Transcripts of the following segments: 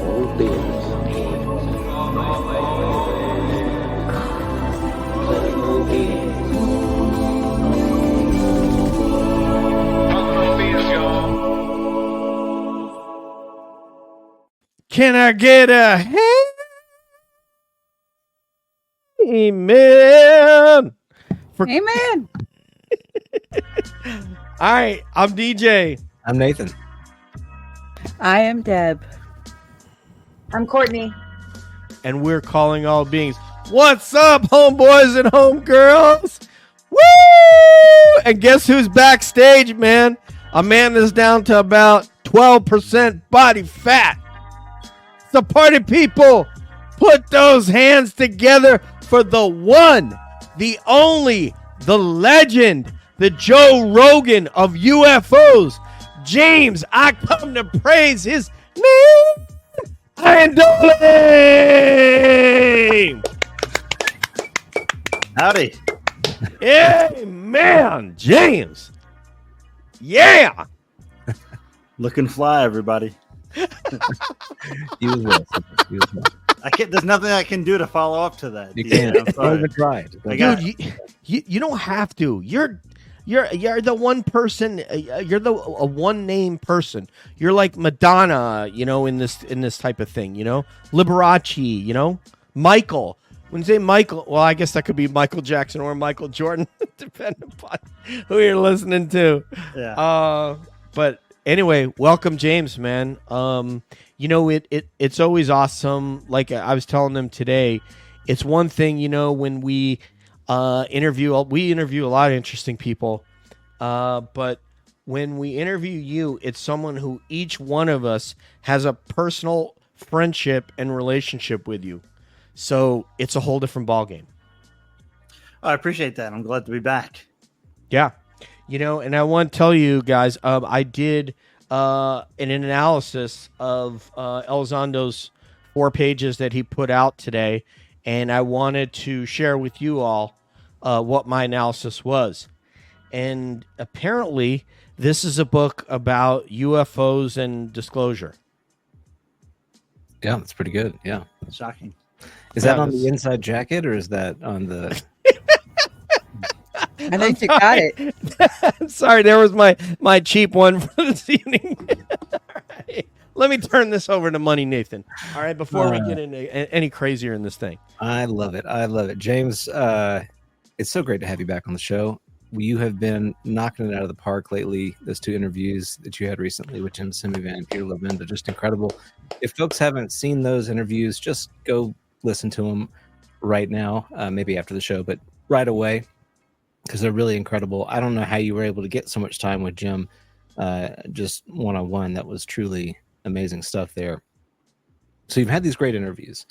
All beings. Can I get a amen? Amen. All right, I'm DJ. I'm Nathan. I am Deb. I'm Courtney. And we're calling all beings. What's up, homeboys and homegirls? Woo! And guess who's backstage, man? A man that's down to about 12% body fat. The party people, put those hands together for the one, the only, the legend, the Joe Rogan of UFOs, James. I come to praise his name, Iandoli. Howdy. Yeah, man, James. Yeah. Looking fly, everybody. You as well. You as well. I can't. There's nothing I can do to follow up to that. You can't. I'm sorry. Even try. Dude, you don't have to. You're the one person. You're the a one name person. You're like Madonna, in this type of thing. Liberace. Michael. When you say Michael, well, I guess that could be Michael Jackson or Michael Jordan, depending upon who you're listening to. Yeah. But anyway, welcome, James, man. It's always awesome. Like I was telling them today, it's one thing, when we interview a lot of interesting people. But when we interview you, it's someone who each one of us has a personal friendship and relationship with you. So it's a whole different ballgame. I appreciate that. I'm glad to be back. Yeah. And I want to tell you guys, I did an analysis of Elizondo's 4 pages that he put out today, and I wanted to share with you all what my analysis was. And apparently, this is a book about UFOs and disclosure. Yeah, that's pretty good. Yeah. Shocking. Is that on the inside jacket or is that on the... I think you got it. Sorry, there was my cheap one for this evening. All right. Let me turn this over to Money Nathan. All right, before we get into any crazier in this thing. I love it. James, it's so great to have you back on the show. You have been knocking it out of the park lately. Those 2 interviews that you had recently with James Semivan and Peter Levenda, just incredible. If folks haven't seen those interviews, just go listen to them right now, maybe after the show, but right away, because they're really incredible. I don't know how you were able to get so much time with Jim, just one-on-one. That was truly amazing stuff there. So you've had these great interviews,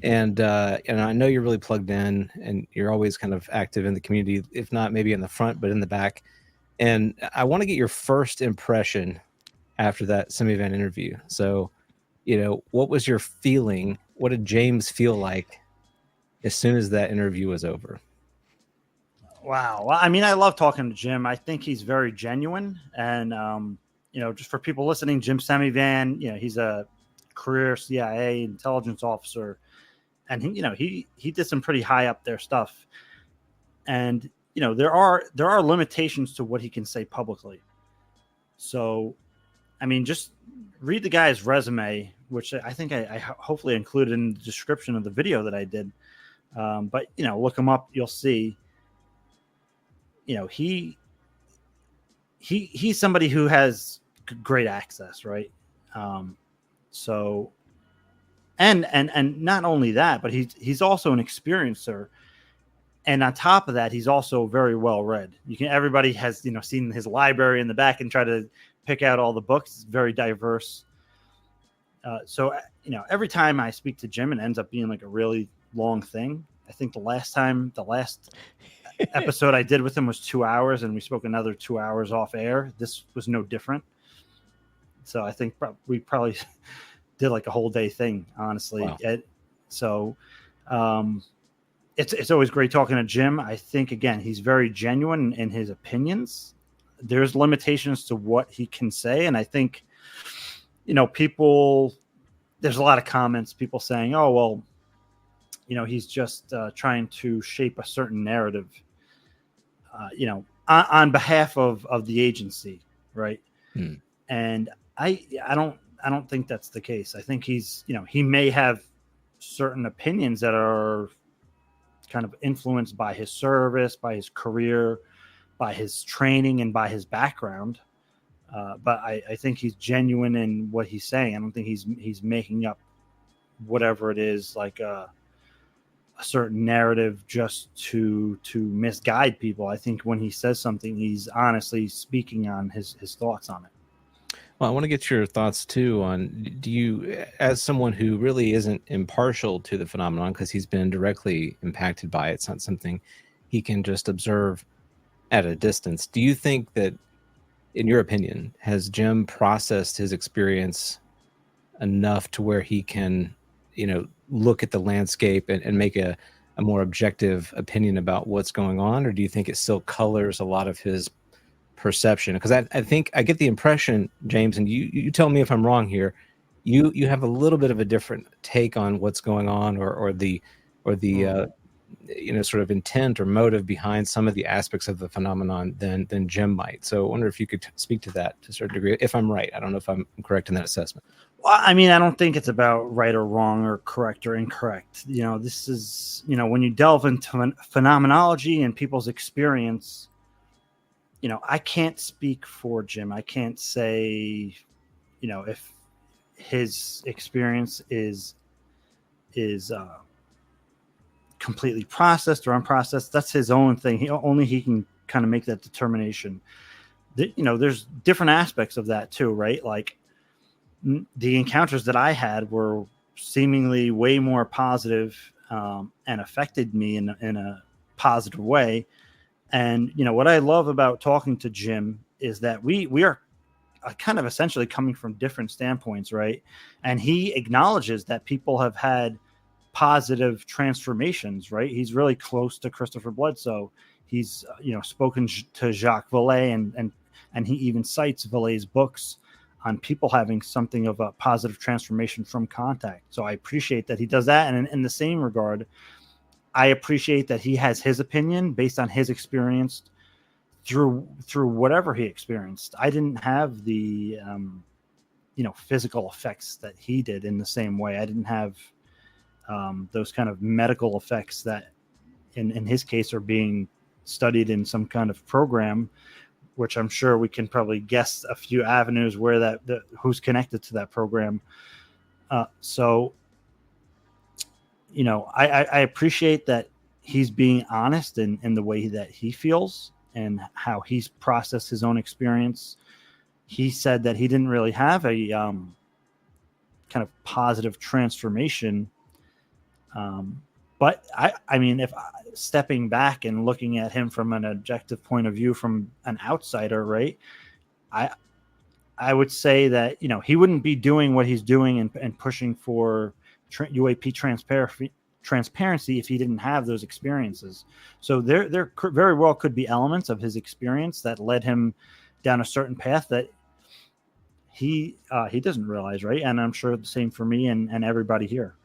and I know you're really plugged in, and you're always kind of active in the community, if not maybe in the front, but in the back. And I want to get your first impression after that Semivan interview. So, what was your feeling? What did James feel like as soon as that interview was over? Wow. Well, I mean, I love talking to Jim. I think he's very genuine. And, just for people listening, Jim Semivan, he's a career CIA intelligence officer. And, he did some pretty high up there stuff. And, there are limitations to what he can say publicly. So, I mean, just read the guy's resume, which I think I hopefully included in the description of the video that I did. But, look him up. You'll see. He's somebody who has great access, right? So, and not only that, but he's also an experiencer, and on top of that, he's also very well read. Everybody has seen his library in the back and try to pick out all the books. It's very diverse. So every time I speak to Jim, it ends up being like a really long thing. I think the last episode I did with him was 2 hours, and we spoke another 2 hours off air. This was no different. So I think we probably did like a whole day thing, honestly. Wow. It's always great talking to Jim. I think, again, he's very genuine in his opinions. There's limitations to what he can say. And I think, people, there's a lot of comments, people saying, "Oh, well, he's just trying to shape a certain narrative, on behalf of the agency, right?" Hmm. And I don't think that's the case. I think he may have certain opinions that are kind of influenced by his service, by his career, by his training, and by his background. But I think he's genuine in what he's saying. I don't think he's making up whatever it is, like a certain narrative just to misguide people. I think when he says something, he's honestly speaking on his thoughts on it. Well, I want to get your thoughts too on, do you, as someone who really isn't impartial to the phenomenon because he's been directly impacted by it, it's not something he can just observe at a distance. Do you think that, in your opinion, has Jim processed his experience enough to where he can, look at the landscape and make a more objective opinion about what's going on? Or do you think it still colors a lot of his perception? Because I think I get the impression, James, and you tell me if I'm wrong here, you have a little bit of a different take on what's going on, or the sort of intent or motive behind some of the aspects of the phenomenon than Jim might. So I wonder if you could speak to that to a certain degree, if I'm right. I don't know if I'm correct in that assessment. Well, I mean, I don't think it's about right or wrong or correct or incorrect. This is, when you delve into phenomenology and people's experience, I can't speak for Jim. I can't say, if his experience is completely processed or unprocessed. That's his own thing. He can kind of make that determination. There's different aspects of that too, right? Like the encounters that I had were seemingly way more positive and affected me in a positive way. And what I love about talking to Jim is that we are kind of essentially coming from different standpoints, right? And he acknowledges that people have had positive transformations, right? He's really close to Christopher Bledsoe. He's spoken to Jacques Vallée, and he even cites Vallée's books on people having something of a positive transformation from contact. So I appreciate that he does that. And in the same regard, I appreciate that he has his opinion based on his experience through whatever he experienced. I didn't have the physical effects that he did in the same way. I didn't have those kind of medical effects that in his case are being studied in some kind of program, which I'm sure we can probably guess a few avenues where who's connected to that program. So I appreciate that he's being honest in the way that he feels and how he's processed his own experience. He said that he didn't really have a kind of positive transformation. But I mean, if stepping back and looking at him from an objective point of view, from an outsider, right? I would say that, he wouldn't be doing what he's doing and pushing for UAP transparency if he didn't have those experiences. So there very well could be elements of his experience that led him down a certain path that he doesn't realize, right? And I'm sure the same for me and everybody here.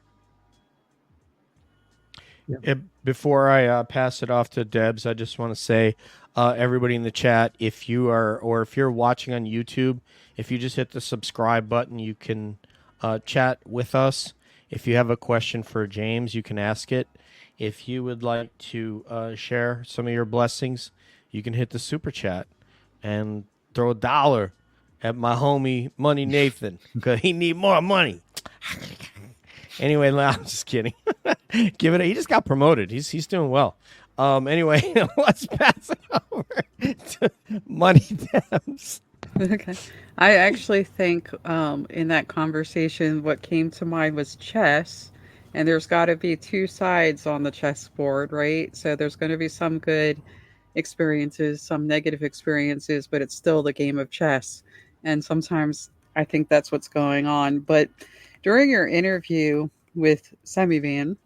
Before I pass it off to Debs, I just want to say, everybody in the chat, if you're watching on YouTube, if you just hit the subscribe button, you can chat with us. If you have a question for James, you can ask it. If you would like to share some of your blessings, you can hit the super chat and throw $1 at my homie Money Nathan because he need more money. Anyway, I'm just kidding. Give it. He just got promoted. He's doing well. Anyway, let's pass it over to Money Debs. Okay. I actually think in that conversation, what came to mind was chess. And there's got to be two sides on the chessboard, right? So there's going to be some good experiences, some negative experiences, but it's still the game of chess. And sometimes I think that's what's going on. But during your interview with Semivan,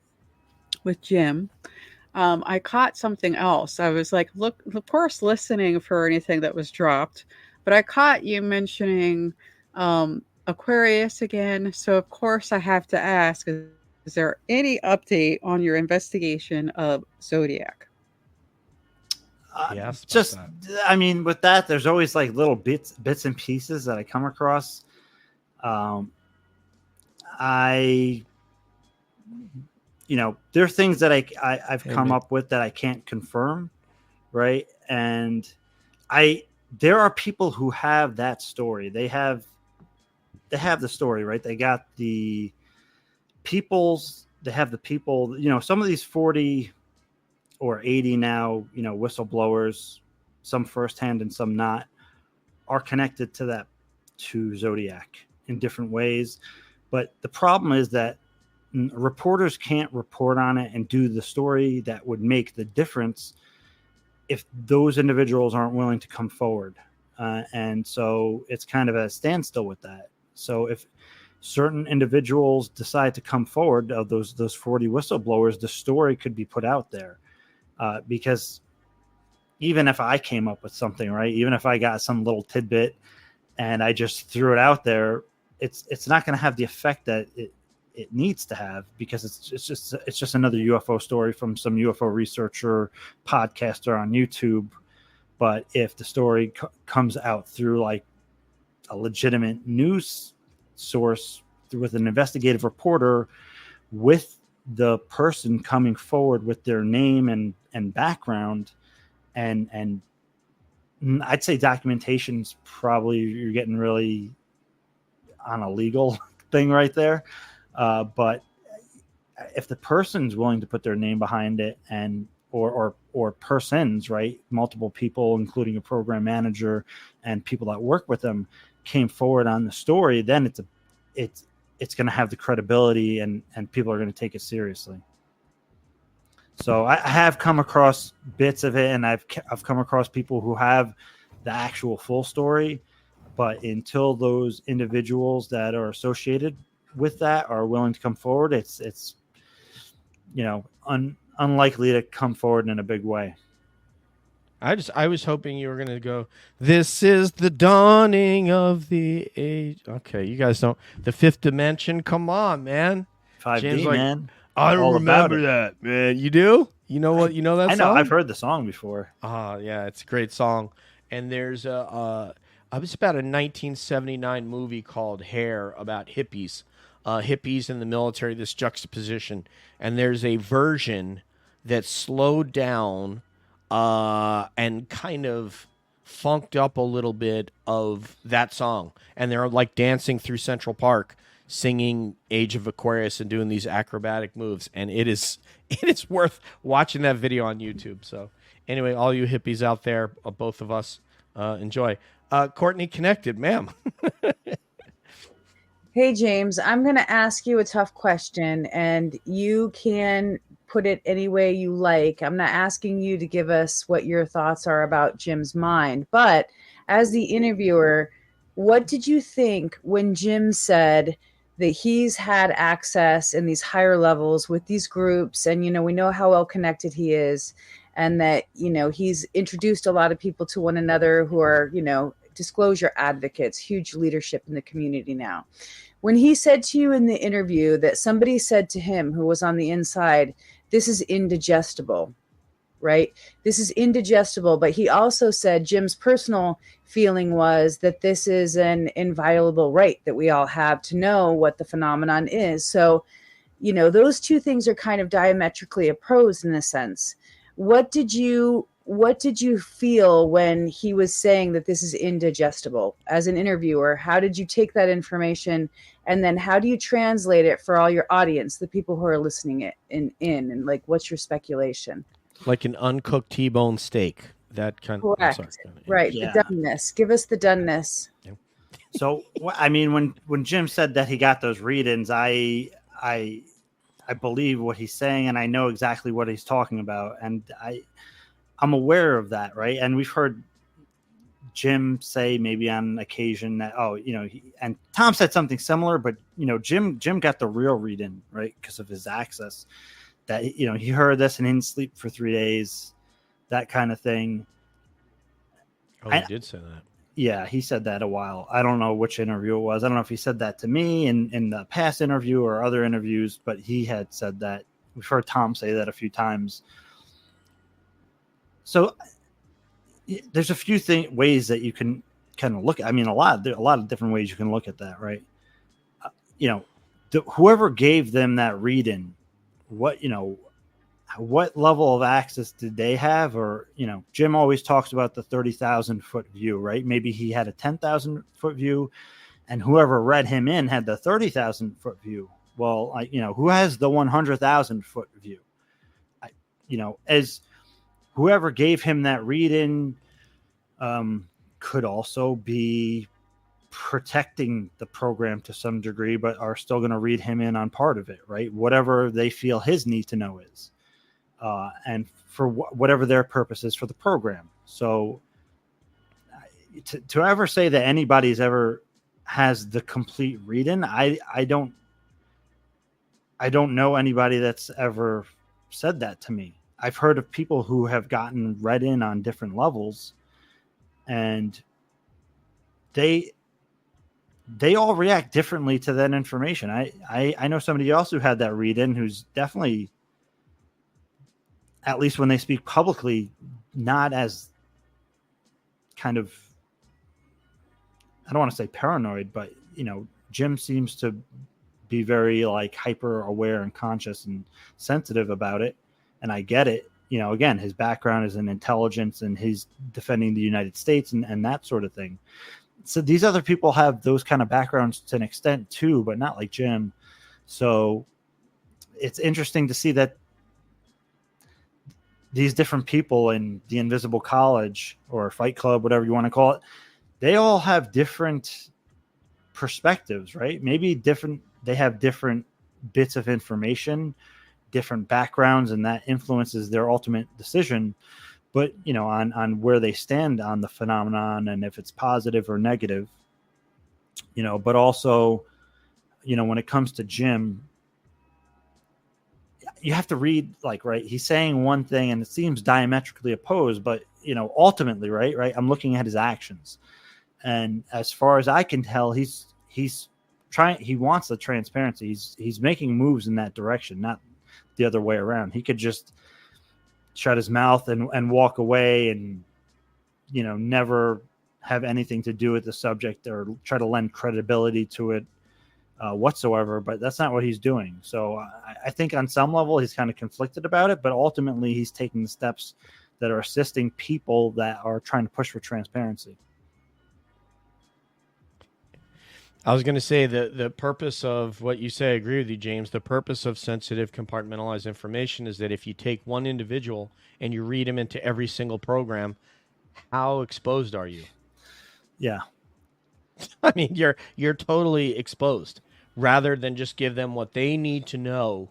with Jim, I caught something else. I was like, look, of course, listening for anything that was dropped, but I caught you mentioning a Aquarius again. So, of course, I have to ask, is there any update on your investigation of Zodiac? He asked about Just, that. I mean, with that, there's always like little bits and pieces that I come across. I, there are things that I've come man. up with that I can't confirm, right? And there are people who have that story. They have the story, right? They got the they have the people, some of these 40 or 80 now, whistleblowers, some firsthand and some not, are connected to Zodiac in different ways. But the problem is that reporters can't report on it and do the story that would make the difference if those individuals aren't willing to come forward. And so it's kind of a standstill with that. So if certain individuals decide to come forward, of those 40 whistleblowers, the story could be put out there. Because even if I came up with something, right, even if I got some little tidbit and I just threw it out there, it's not going to have the effect that it needs to have, because it's just another UFO story from some UFO researcher, podcaster on YouTube. But if the story comes out through like a legitimate news source, with an investigative reporter, with the person coming forward with their name and background, and I'd say documentation's probably, you're getting really on a legal thing right there. But if the person's willing to put their name behind it, and or persons, right, multiple people, including a program manager and people that work with them, came forward on the story, then it's going to have the credibility, and people are going to take it seriously. So I have come across bits of it, and I've come across people who have the actual full story, but until those individuals that are associated with that are willing to come forward, it's unlikely to come forward in a big way. I was hoping you were gonna go, this is the dawning of the age. Okay, you guys don't, the fifth dimension. Come on, man. 5D, James, like, man. I don't All about remember it. that, man. You do? You know what? You know that I know. song? I've heard the song before. Yeah, it's a great song. And there's it was about a 1979 movie called Hair, about hippies, hippies in the military. This juxtaposition, and there's a version that's slowed down, and kind of funked up a little bit of that song, and they're like dancing through Central Park, singing Age of Aquarius and doing these acrobatic moves, and it is worth watching that video on YouTube. So anyway, all you hippies out there, both of us, enjoy. Courtney Connected, ma'am. Hey, James, I'm going to ask you a tough question, and you can put it any way you like. I'm not asking you to give us what your thoughts are about Jim's mind, but as the interviewer, what did you think when Jim said that he's had access in these higher levels with these groups, and, we know how well connected he is, and that, he's introduced a lot of people to one another who are, disclosure advocates, huge leadership in the community now. When he said to you in the interview that somebody said to him who was on the inside, this is indigestible, right? This is indigestible. But he also said Jim's personal feeling was that this is an inviolable right that we all have to know what the phenomenon is. So, those two things are kind of diametrically opposed in a sense. What did you feel when he was saying that this is indigestible? As an interviewer, how did you take that information, and then how do you translate it for all your audience, the people who are listening it and like, what's your speculation? Like an uncooked T-bone steak. That kind of. Correct. Right. Yeah. The doneness. Give us the doneness. Yeah. So, I mean, when Jim said that he got those read-ins, I believe what he's saying, and I know exactly what he's talking about, and I'm aware of that, right? And we've heard Jim say maybe on occasion that, and Tom said something similar, but Jim got the real read-in, right, because of his access. That he heard this and didn't sleep for 3 days, that kind of thing. Oh, he did say that. Yeah, he said that a while. I don't know which interview it was. I don't know if he said that to me in the past interview or other interviews, but he had said that. We've heard Tom say that a few times. So there's a few ways that you can kind of look at. I mean, a lot of different ways you can look at that, right? Whoever gave them that read-in, what level of access did they have? Or, Jim always talks about the 30,000 foot view, right? Maybe he had a 10,000 foot view, and whoever read him in had the 30,000 foot view. Well, who has the 100,000 foot view? As whoever gave him that read-in could also be protecting the program to some degree, but are still going to read him in on part of it, right? Whatever they feel his need to know is, and for whatever their purpose is for the program. So to ever say that anybody's ever has the complete read-in, I don't know anybody that's ever said that to me. I've heard of people who have gotten read in on different levels, and they all react differently to that information. I know somebody else who had that read in who's definitely, at least when they speak publicly, not as kind of, I don't want to say paranoid, but Jim seems to be very like hyper aware and conscious and sensitive about it. And I get it. Again, his background is in intelligence and he's defending the United States and that sort of thing. So these other people have those kind of backgrounds to an extent too, but not like Jim. So it's interesting to see that these different people in the Invisible College or Fight Club, whatever you want to call it, they all have different perspectives, right? Maybe they have different bits of information, different backgrounds, and that influences their ultimate decision. But, on where they stand on the phenomenon and if it's positive or negative, but also, when it comes to Jim, you have to read, right, he's saying one thing and it seems diametrically opposed, but, ultimately, right, I'm looking at his actions. And as far as I can tell, he's trying, he wants the transparency. He's making moves in that direction, not the other way around. He could just shut his mouth and walk away and, never have anything to do with the subject or try to lend credibility to it whatsoever. But that's not what he's doing. So I think on some level he's kind of conflicted about it, but ultimately he's taking the steps that are assisting people that are trying to push for transparency. I was going to say the purpose of what you say, I agree with you, James. The purpose of sensitive compartmentalized information is that if you take one individual and you read him into every single program, how exposed are you? Yeah. I mean, you're totally exposed, rather than just give them what they need to know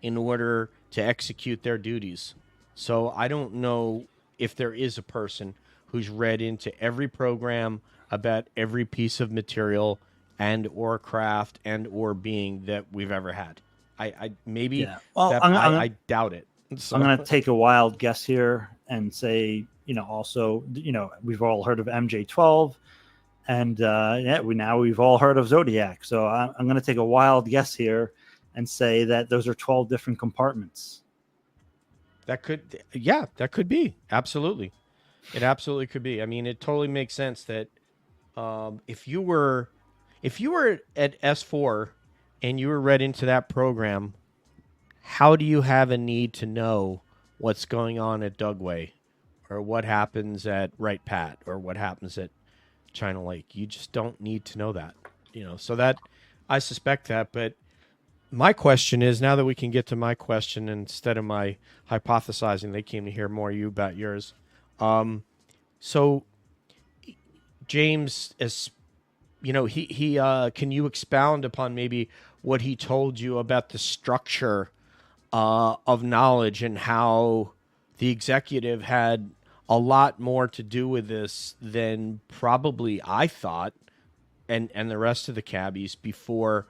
in order to execute their duties. So I don't know if there is a person who's read into every program about every piece of material and or craft and or being that we've ever had. I maybe, yeah. Well, I doubt it. So. I'm going to take a wild guess here and say, also, we've all heard of MJ12 and we've all heard of Zodiac. So I'm going to take a wild guess here and say that those are 12 different compartments. That could be. Absolutely. It absolutely could be. I mean, it totally makes sense that if you were at S4 and you were read into that program, how do you have a need to know what's going on at Dugway or what happens at Wright Pat or what happens at China Lake? You just don't need to know that, so that I suspect that. But my question is, now that we can get to my question instead of my hypothesizing, they came to hear more you about yours. So James, as he can you expound upon maybe what he told you about the structure of knowledge and how the executive had a lot more to do with this than probably I thought and the rest of the cabbies before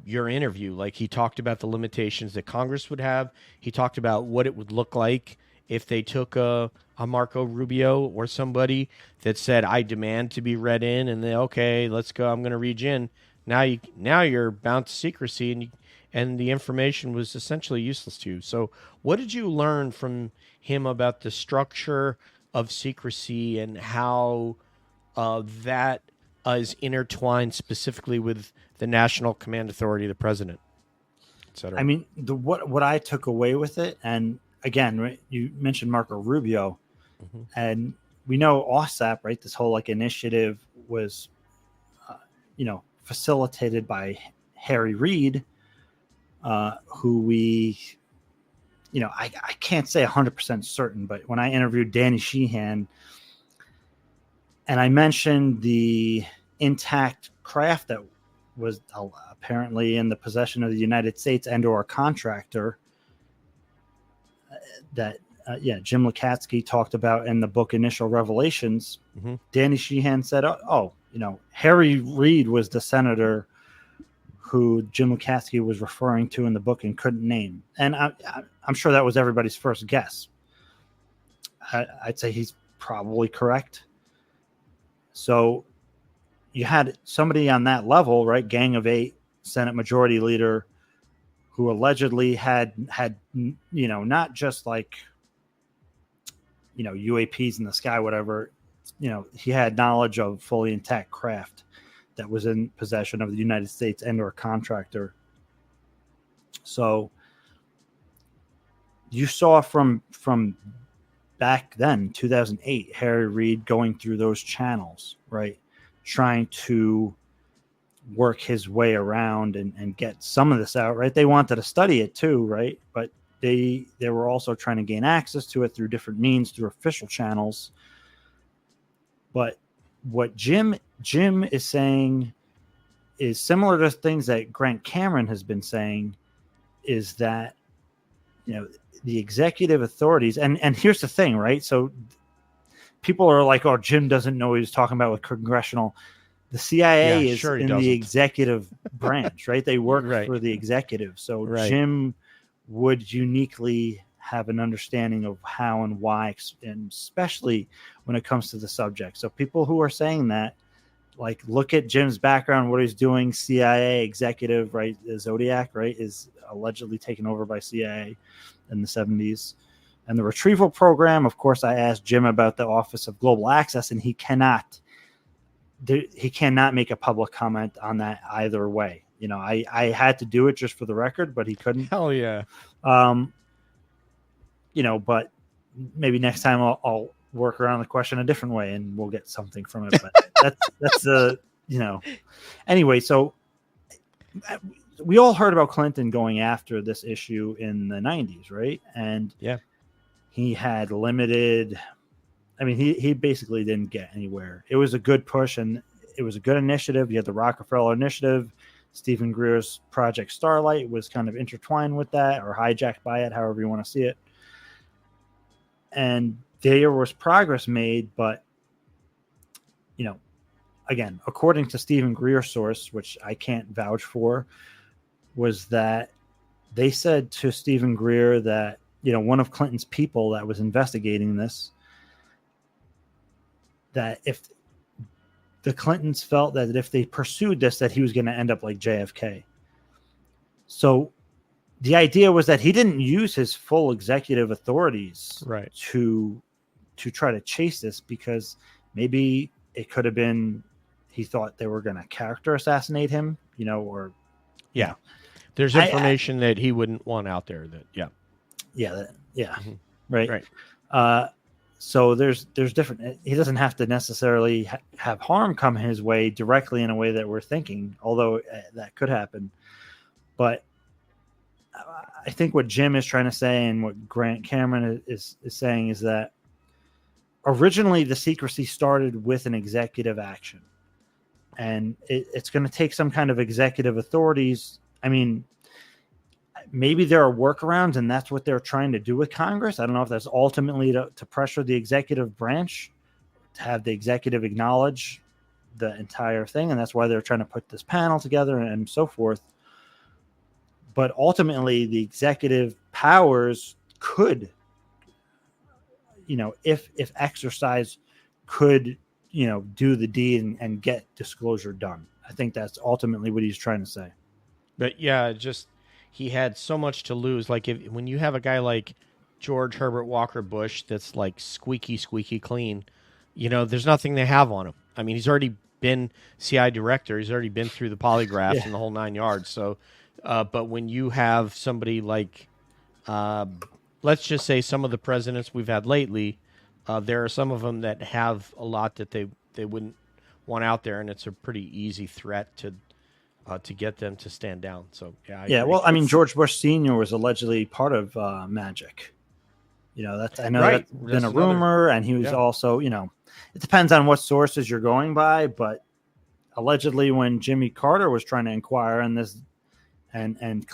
your interview? Like, he talked about the limitations that Congress would have. He talked about what it would look like if they took a Marco Rubio or somebody that said, I demand to be read in, and they, okay, let's go, I'm going to read you in. Now you're bound to secrecy, and the information was essentially useless to you. So what did you learn from him about the structure of secrecy and how that is intertwined specifically with the National Command Authority, the president, et cetera? I mean, what I took away with it, and again, right, you mentioned Marco Rubio, and we know OSAP, right? This whole like initiative was, facilitated by Harry Reid, who we, I can't say 100% certain, but when I interviewed Danny Sheehan, and I mentioned the intact craft that was apparently in the possession of the United States and/or a contractor that, Jim Lukatsky talked about in the book Initial Revelations. Danny Sheehan said, Harry Reid was the senator who Jim Lukatsky was referring to in the book and couldn't name. And I'm sure that was everybody's first guess. I'd say he's probably correct. So you had somebody on that level, right? Gang of 8, Senate Majority Leader, who allegedly had not just like, UAPs in the sky, whatever, he had knowledge of fully intact craft that was in possession of the United States and or contractor. So you saw from back then, 2008, Harry Reid going through those channels, right? Trying to work his way around and get some of this out, right? They wanted to study it too, right? But they were also trying to gain access to it through different means, through official channels. But what Jim is saying is similar to things that Grant Cameron has been saying, is that, the executive authorities, and here's the thing, right? So people are like, oh, Jim doesn't know what he's talking about with congressional. The CIA is in the executive branch, right? They work for the executive. So Jim would uniquely have an understanding of how and why, and especially when it comes to the subject. So people who are saying that, like, look at Jim's background, what he's doing, CIA executive, right? The Zodiac, right, is allegedly taken over by CIA in the 70s. And the retrieval program, of course, I asked Jim about the Office of Global Access, and he cannot make a public comment on that either way. I had to do it just for the record, but he couldn't. Hell yeah. But maybe next time I'll work around the question a different way and we'll get something from it. But that's anyway. So we all heard about Clinton going after this issue in the 90s, right? And he had limited. I mean, he basically didn't get anywhere. It was a good push and it was a good initiative. You had the Rockefeller Initiative. Stephen Greer's Project Starlight was kind of intertwined with that, or hijacked by it, however you want to see it. And there was progress made, but, again, according to Stephen Greer's source, which I can't vouch for, was that they said to Stephen Greer that, one of Clinton's people that was investigating this, that if the Clintons felt that if they pursued this, that he was going to end up like JFK. So the idea was that he didn't use his full executive authorities to try to chase this, because maybe it could have been he thought they were going to character assassinate him, or there's information that he wouldn't want out there. Right. So there's different. He doesn't have to necessarily have harm come his way directly in a way that we're thinking, although that could happen. But I think what Jim is trying to say, and what Grant Cameron is saying, is that originally the secrecy started with an executive action, and it's going to take some kind of executive authorities. I mean, maybe there are workarounds, and that's what they're trying to do with Congress. I don't know if that's ultimately to pressure the executive branch, to have the executive acknowledge the entire thing, and that's why they're trying to put this panel together and so forth. But ultimately, the executive powers could if exercise could, do the deed and get disclosure done. I think that's ultimately what he's trying to say. But yeah, just he had so much to lose. Like when you have a guy like George Herbert Walker Bush that's like squeaky clean, there's nothing they have on him. I mean, he's already been CI director. He's already been through the polygraphs and the whole 9 yards. So, but when you have somebody like, let's just say some of the presidents we've had lately, there are some of them that have a lot that they wouldn't want out there, and it's a pretty easy threat to get them to stand down. So yeah, I agree. Well, I mean, George Bush Sr. was allegedly part of Magic. That's been a rumor, and he was also, it depends on what sources you're going by, but allegedly when Jimmy Carter was trying to inquire on this, and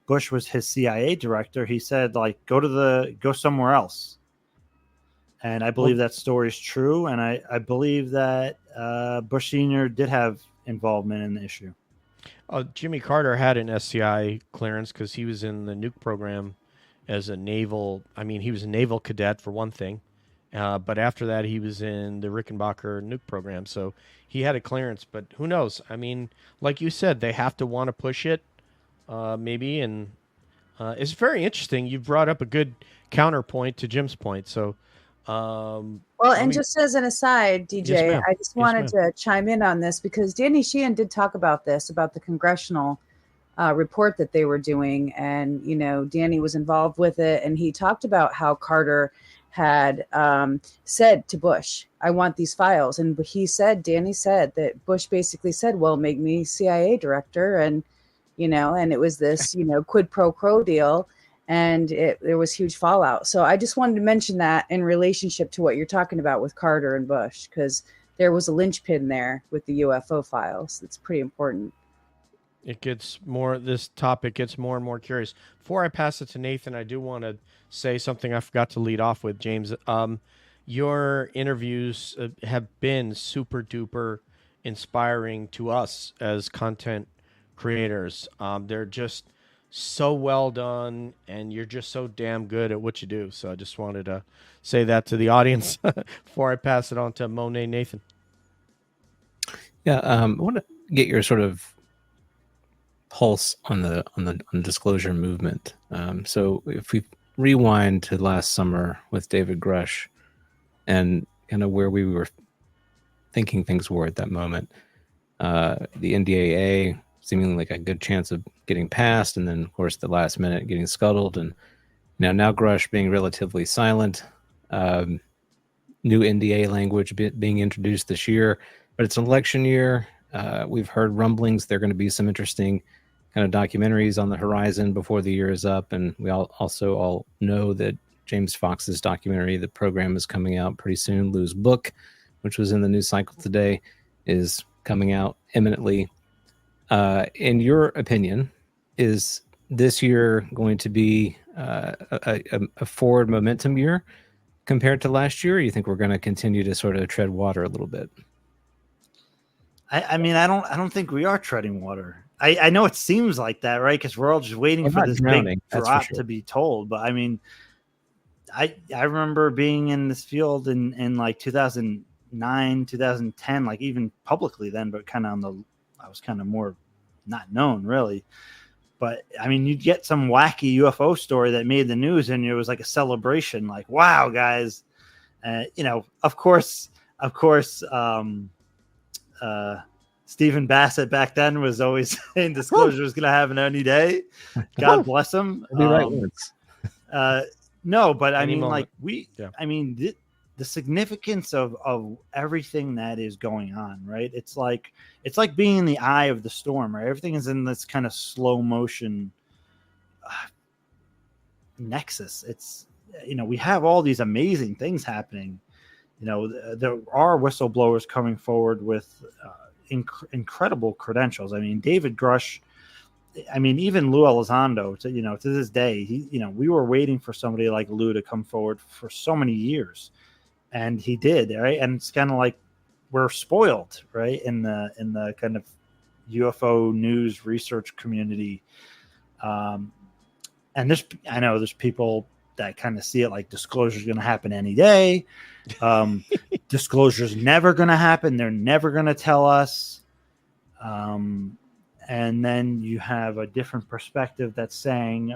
Bush was his CIA director, he said, like, go somewhere else. And I believe that story is true, and I believe that Bush Sr. did have involvement in the issue. Jimmy Carter had an SCI clearance because he was in the nuke program as a naval. I mean, he was a naval cadet for one thing, but after that, he was in the Rickenbacker nuke program. So he had a clearance, but who knows? I mean, like you said, they have to want to push it, maybe, and it's very interesting. You brought up a good counterpoint to Jim's point. So, just as an aside, DJ, yes, I just wanted to chime in on this because Danny Sheehan did talk about this, about the congressional report that they were doing. And, Danny was involved with it. And he talked about how Carter had said to Bush, I want these files. And Danny said that Bush basically said, well, make me CIA director. And, and it was this, quid pro quo deal. And there was huge fallout. So I just wanted to mention that in relationship to what you're talking about with Carter and Bush, because there was a linchpin there with the UFO files. It's pretty important. This topic gets more and more curious. Before I pass it to Nathan, I do want to say something I forgot to lead off with, James. Your interviews have been super duper inspiring to us as content creators. They're just so well done, and you're just so damn good at what you do. So I just wanted to say that to the audience before I pass it on to Monet Nathan. Yeah, I want to get your sort of pulse on the disclosure movement. So if we rewind to last summer with David Grush and kind of where we were thinking things were at that moment, the NDAA seemingly like a good chance of getting passed, and then of course the last minute getting scuttled, and now Grush being relatively silent, new NDA language being introduced this year, but it's an election year. We've heard rumblings there are going to be some interesting kind of documentaries on the horizon before the year is up, and we all know that James Fox's documentary, The Program, is coming out pretty soon. Lou's book, which was in the news cycle today, is coming out imminently. In your opinion, is this year going to be a forward momentum year compared to last year? Or you think we're going to continue to sort of tread water a little bit? I mean, I don't think we are treading water. I know it seems like that, right? Because we're all just waiting for this big drop to be told. But I mean, I remember being in this field in like 2009, 2010, like even publicly then, but kind of I was kind of more not known really. But I mean, you'd get some wacky UFO story that made the news, and it was like a celebration, like, wow, guys. Of course, Stephen Bassett back then was always saying disclosure was going to happen any day. God bless him. No, but I mean, moment. The significance of everything that is going on, right? It's like being in the eye of the storm, right? Everything is in this kind of slow motion nexus. It's, we have all these amazing things happening. There are whistleblowers coming forward with incredible credentials. I mean, David Grush, I mean, even Lou Elizondo, to this day, we were waiting for somebody like Lou to come forward for so many years. And he did, right? And it's kind of like we're spoiled, right? In the kind of UFO news research community. And I know there's people that kind of see it like disclosure is going to happen any day. Disclosure is never going to happen. They're never going to tell us. And then you have a different perspective that's saying,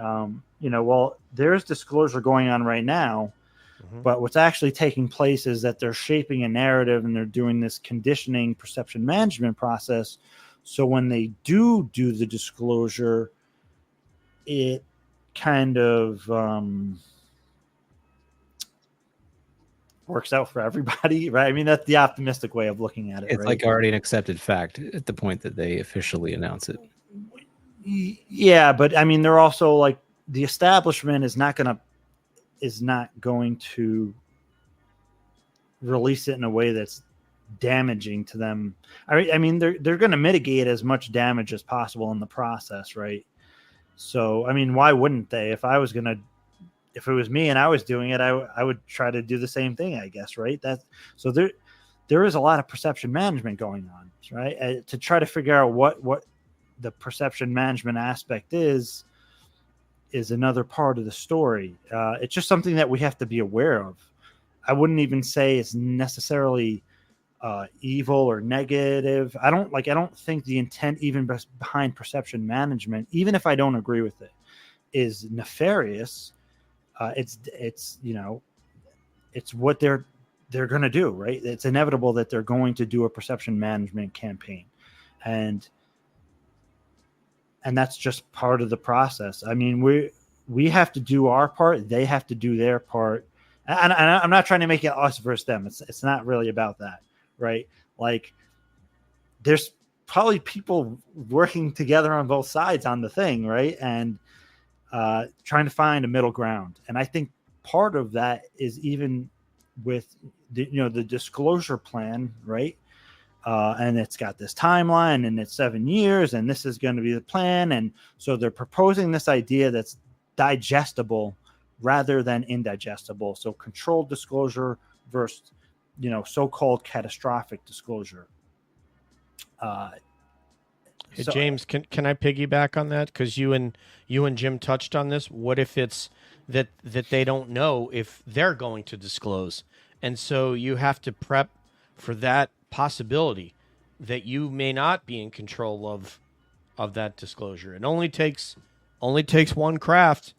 well, there's disclosure going on right now, but what's actually taking place is that they're shaping a narrative and they're doing this conditioning perception management process. So when they do the disclosure, it kind of works out for everybody, right? I mean, that's the optimistic way of looking at it. It's right? like already an accepted fact at the point that they officially announce it. Yeah, but I mean, they're also like the establishment is not going to release it in a way that's damaging to them. I mean, they're going to mitigate as much damage as possible in the process, right? So, I mean, why wouldn't they? If it was me and I was doing it, I would try to do the same thing, I guess, right? So there is a lot of perception management going on, right? To try to figure out what the perception management aspect is another part of the story. It's just something that we have to be aware of. I wouldn't even say it's necessarily evil or negative. I don't think the intent even behind perception management, even if I don't agree with it, is nefarious. It's what they're going to do, right? It's inevitable that they're going to do a perception management campaign, and that's just part of the process. I mean, we have to do our part; they have to do their part. And I'm not trying to make it us versus them. It's not really about that, right? Like, there's probably people working together on both sides on the thing, right? And trying to find a middle ground. And I think part of that is even with the disclosure plan, right? And it's got this timeline and it's 7 years and this is going to be the plan. And so they're proposing this idea that's digestible rather than indigestible. So controlled disclosure versus, so-called catastrophic disclosure. Hey, James, can I piggyback on that? Because you and Jim touched on this. What if it's that they don't know if they're going to disclose, and so you have to prep for that possibility that you may not be in control of that disclosure. It only takes one craft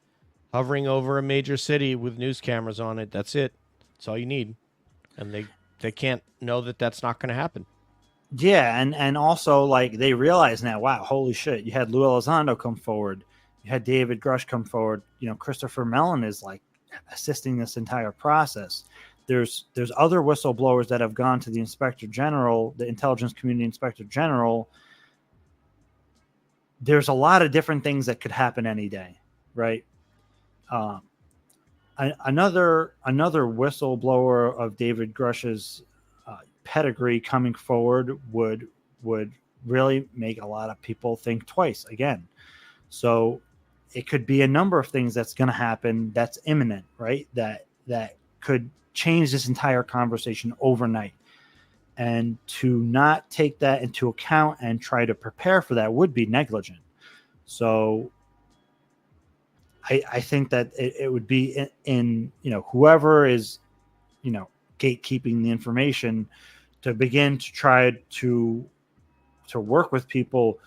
hovering over a major city with news cameras on it. That's it. That's all you need, and they can't know that that's not going to happen. Yeah, and also, like, they realize now, wow, holy shit, you had Lou Elizondo come forward, you had David Grush come forward, Christopher Mellon is like assisting this entire process. There's other whistleblowers that have gone to the Inspector General, the Intelligence Community Inspector General. There's a lot of different things that could happen any day, right? Another whistleblower of David Grush's pedigree coming forward would really make a lot of people think twice again. So it could be a number of things that's going to happen that's imminent, right? That could change this entire conversation overnight. And to not take that into account and try to prepare for that would be negligent. So I think that it would be in whoever is, gatekeeping the information to begin to try to work with people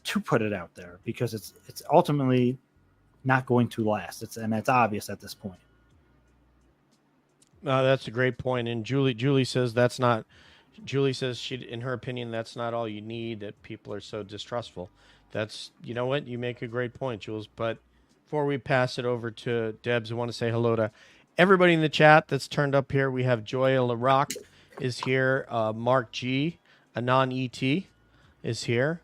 to put it out there, because it's ultimately not going to last. It's obvious at this point. That's a great point. And Julie says Julie says she, in her opinion, that's not all you need, that people are so distrustful. That's, you know what? You make a great point, Jules. But before we pass it over to Debs, I want to say hello to everybody in the chat that's turned up here. We have Joya LaRock is here. Mark G, Anon ET is here.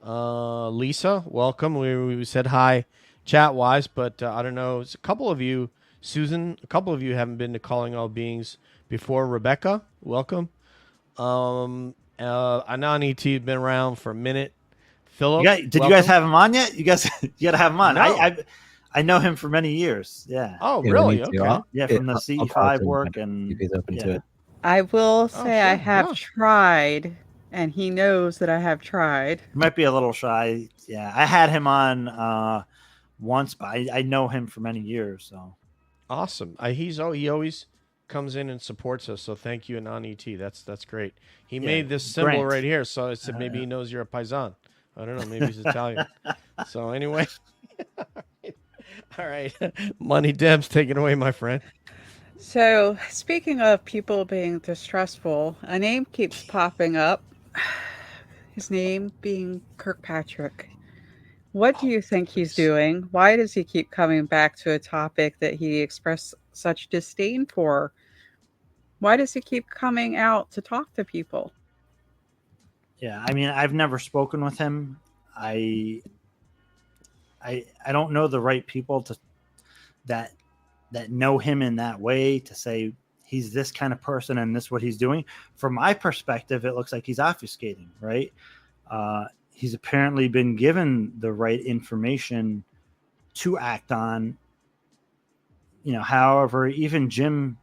Lisa, welcome. We said hi chat-wise, but I don't know. It's a couple of you, Susan, a couple of you haven't been to Calling All Beings before. Rebecca, welcome. Anon ET has been around for a minute. Philip, did you guys have him on yet? You guys, you got to have him on. No. I know him for many years. Yeah. Oh, really? Okay. From the CE5 work, and if he's open to it. I will say sure, I have tried, and he knows that I have tried. He might be a little shy. Yeah, I had him on once, but I know him for many years. So Awesome. He always comes in and supports us. So thank you, Anon ET. That's great. He Yeah, made this symbol Grant. right here, so I said maybe he knows you're a paisan. I don't know. Maybe he's Italian. So anyway, all right. Money Debs, take it away, my friend. So, speaking of people being distrustful, a name keeps popping up. His name being Kirkpatrick. What do you think he's Please. doing? Why does he keep coming back to a topic that he expressed such disdain for? Why does he keep coming out to talk to people? Yeah, I mean, I've never spoken with him. I don't know the right people to that know him in that way to say he's this kind of person and this what he's doing. From my perspective, it looks like he's obfuscating, right? He's apparently been given the right information to act on. However, even Jim,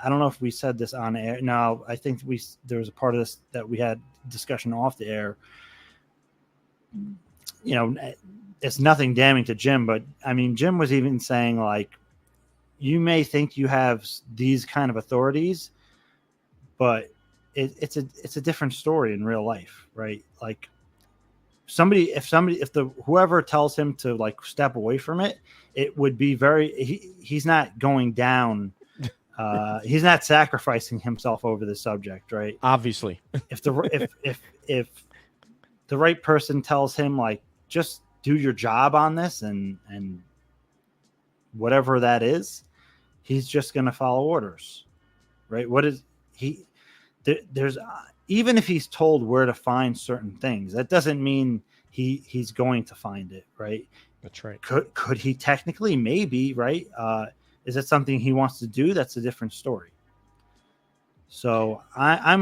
I don't know if we said this on air. No, I think there was a part of this that we had discussion off the air. It's nothing damning to Jim, but I mean, Jim was even saying like, you may think you have these kind of authorities, but it's a different story in real life, right? Like if whoever tells him to like step away from it, it would be he's not going down. He's not sacrificing himself over the subject, right? Obviously. If the right person tells him like, just do your job on this and whatever that is, he's just going to follow orders, right? What is he? There's even if he's told where to find certain things, that doesn't mean he's going to find it, right? That's right. Could he technically? Maybe, right? Is it something he wants to do? That's a different story. So I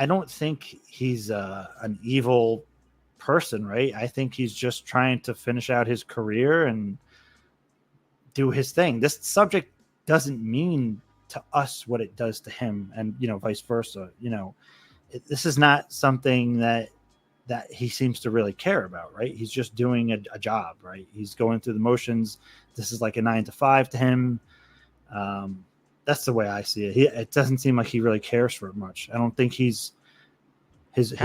don't think he's an evil person, right? I think he's just trying to finish out his career and do his thing. This subject doesn't mean to us what it does to him, and vice versa. This is not something that he seems to really care about, right? He's just doing a job, right? He's going through the motions. This is like a 9 to 5 to him. That's the way I see it. It doesn't seem like he really cares for it much. I don't think his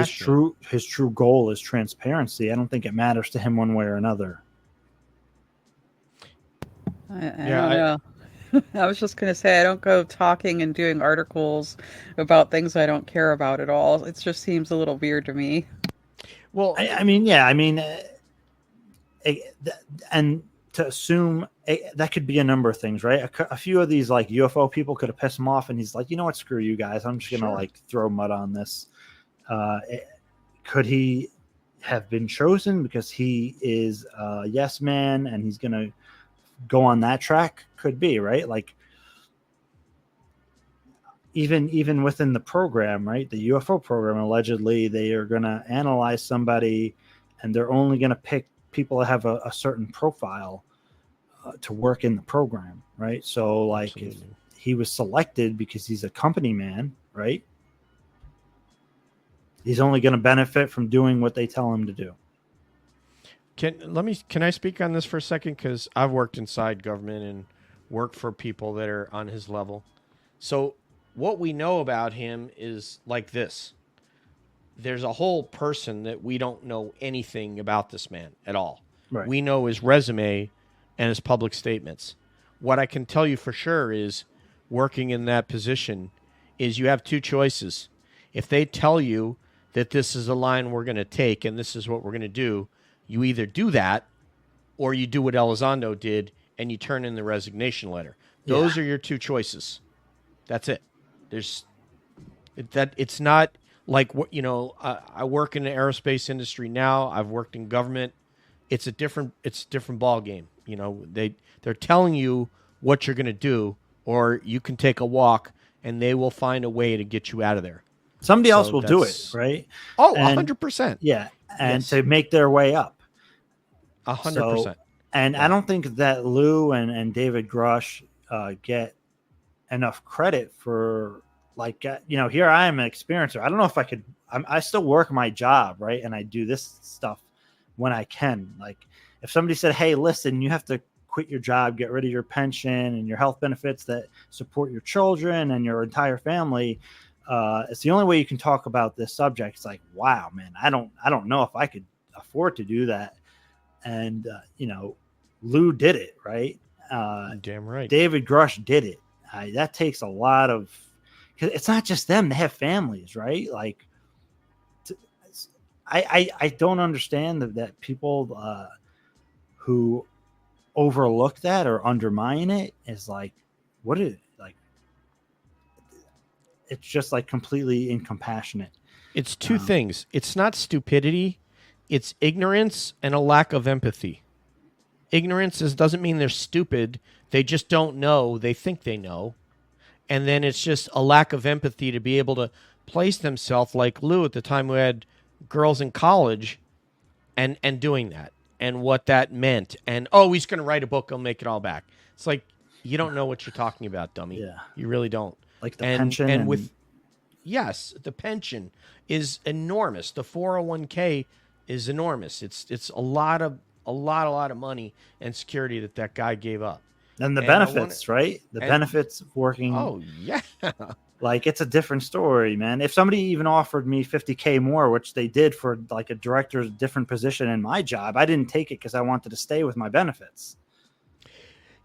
true goal is transparency. I don't think it matters to him one way or another. I don't know. I was just going to say, I don't go talking and doing articles about things I don't care about at all. It just seems a little weird to me. Well, and to assume that could be a number of things, right? A few of these like UFO people could have pissed him off, and he's like, you know what, screw you guys. I'm just going to like throw mud on this. Could he have been chosen because he is a yes man and he's going to go on that track? Could be, right? Like even within the program, right? The UFO program, allegedly they are going to analyze somebody and they're only going to pick people that have a certain profile to work in the program, right? So like if he was selected because he's a company man, right? He's only going to benefit from doing what they tell him to do. Can I speak on this for a second? Because I've worked inside government and worked for people that are on his level. So what we know about him is like this. There's a whole person that we don't know anything about this man at all. Right. We know his resume and his public statements. What I can tell you for sure is working in that position is you have two choices. If they tell you that this is a line we're going to take and this is what we're going to do, you either do that or you do what Elizondo did and you turn in the resignation letter. Those are your two choices. That's it. It's not like what, I work in the aerospace industry now. I've worked in government. It's a different ball game. They're telling you what you're going to do, or you can take a walk and they will find a way to get you out of there. Somebody else will do it, right? Oh, 100%. Yeah. And to make their way up. 100%. And I don't think that Lou and David Grush get enough credit for, like, here I am an experiencer. I don't know if I could, I still work my job, right? And I do this stuff, when I can. Like if somebody said, hey, listen, you have to quit your job, get rid of your pension and your health benefits that support your children and your entire family. It's the only way you can talk about this subject. It's like, wow, man, I don't know if I could afford to do that. And, Lou did it, right? Damn right. David Grush did it. That takes a lot of, because it's not just them; they have families, right? Like, I don't understand that people who overlook that or undermine it is like, what is like? It's just like completely incompassionate. It's two things. It's not stupidity. It's ignorance and a lack of empathy. Ignorance doesn't mean they're stupid. They just don't know. They think they know. And then it's just a lack of empathy to be able to place themselves like Lou at the time, who had girls in college and doing that and what that meant. And, oh, he's going to write a book. He'll make it all back. It's like, you don't know what you're talking about, dummy. Yeah. You really don't. Like the pension. And with, yes, the pension is enormous. The 401k is enormous. It's a lot of money and security that guy gave up. And the benefits, right? The benefits of working. Oh, yeah. Like, it's a different story, man. If somebody even offered me $50K more, which they did for like a director's different position in my job, I didn't take it because I wanted to stay with my benefits.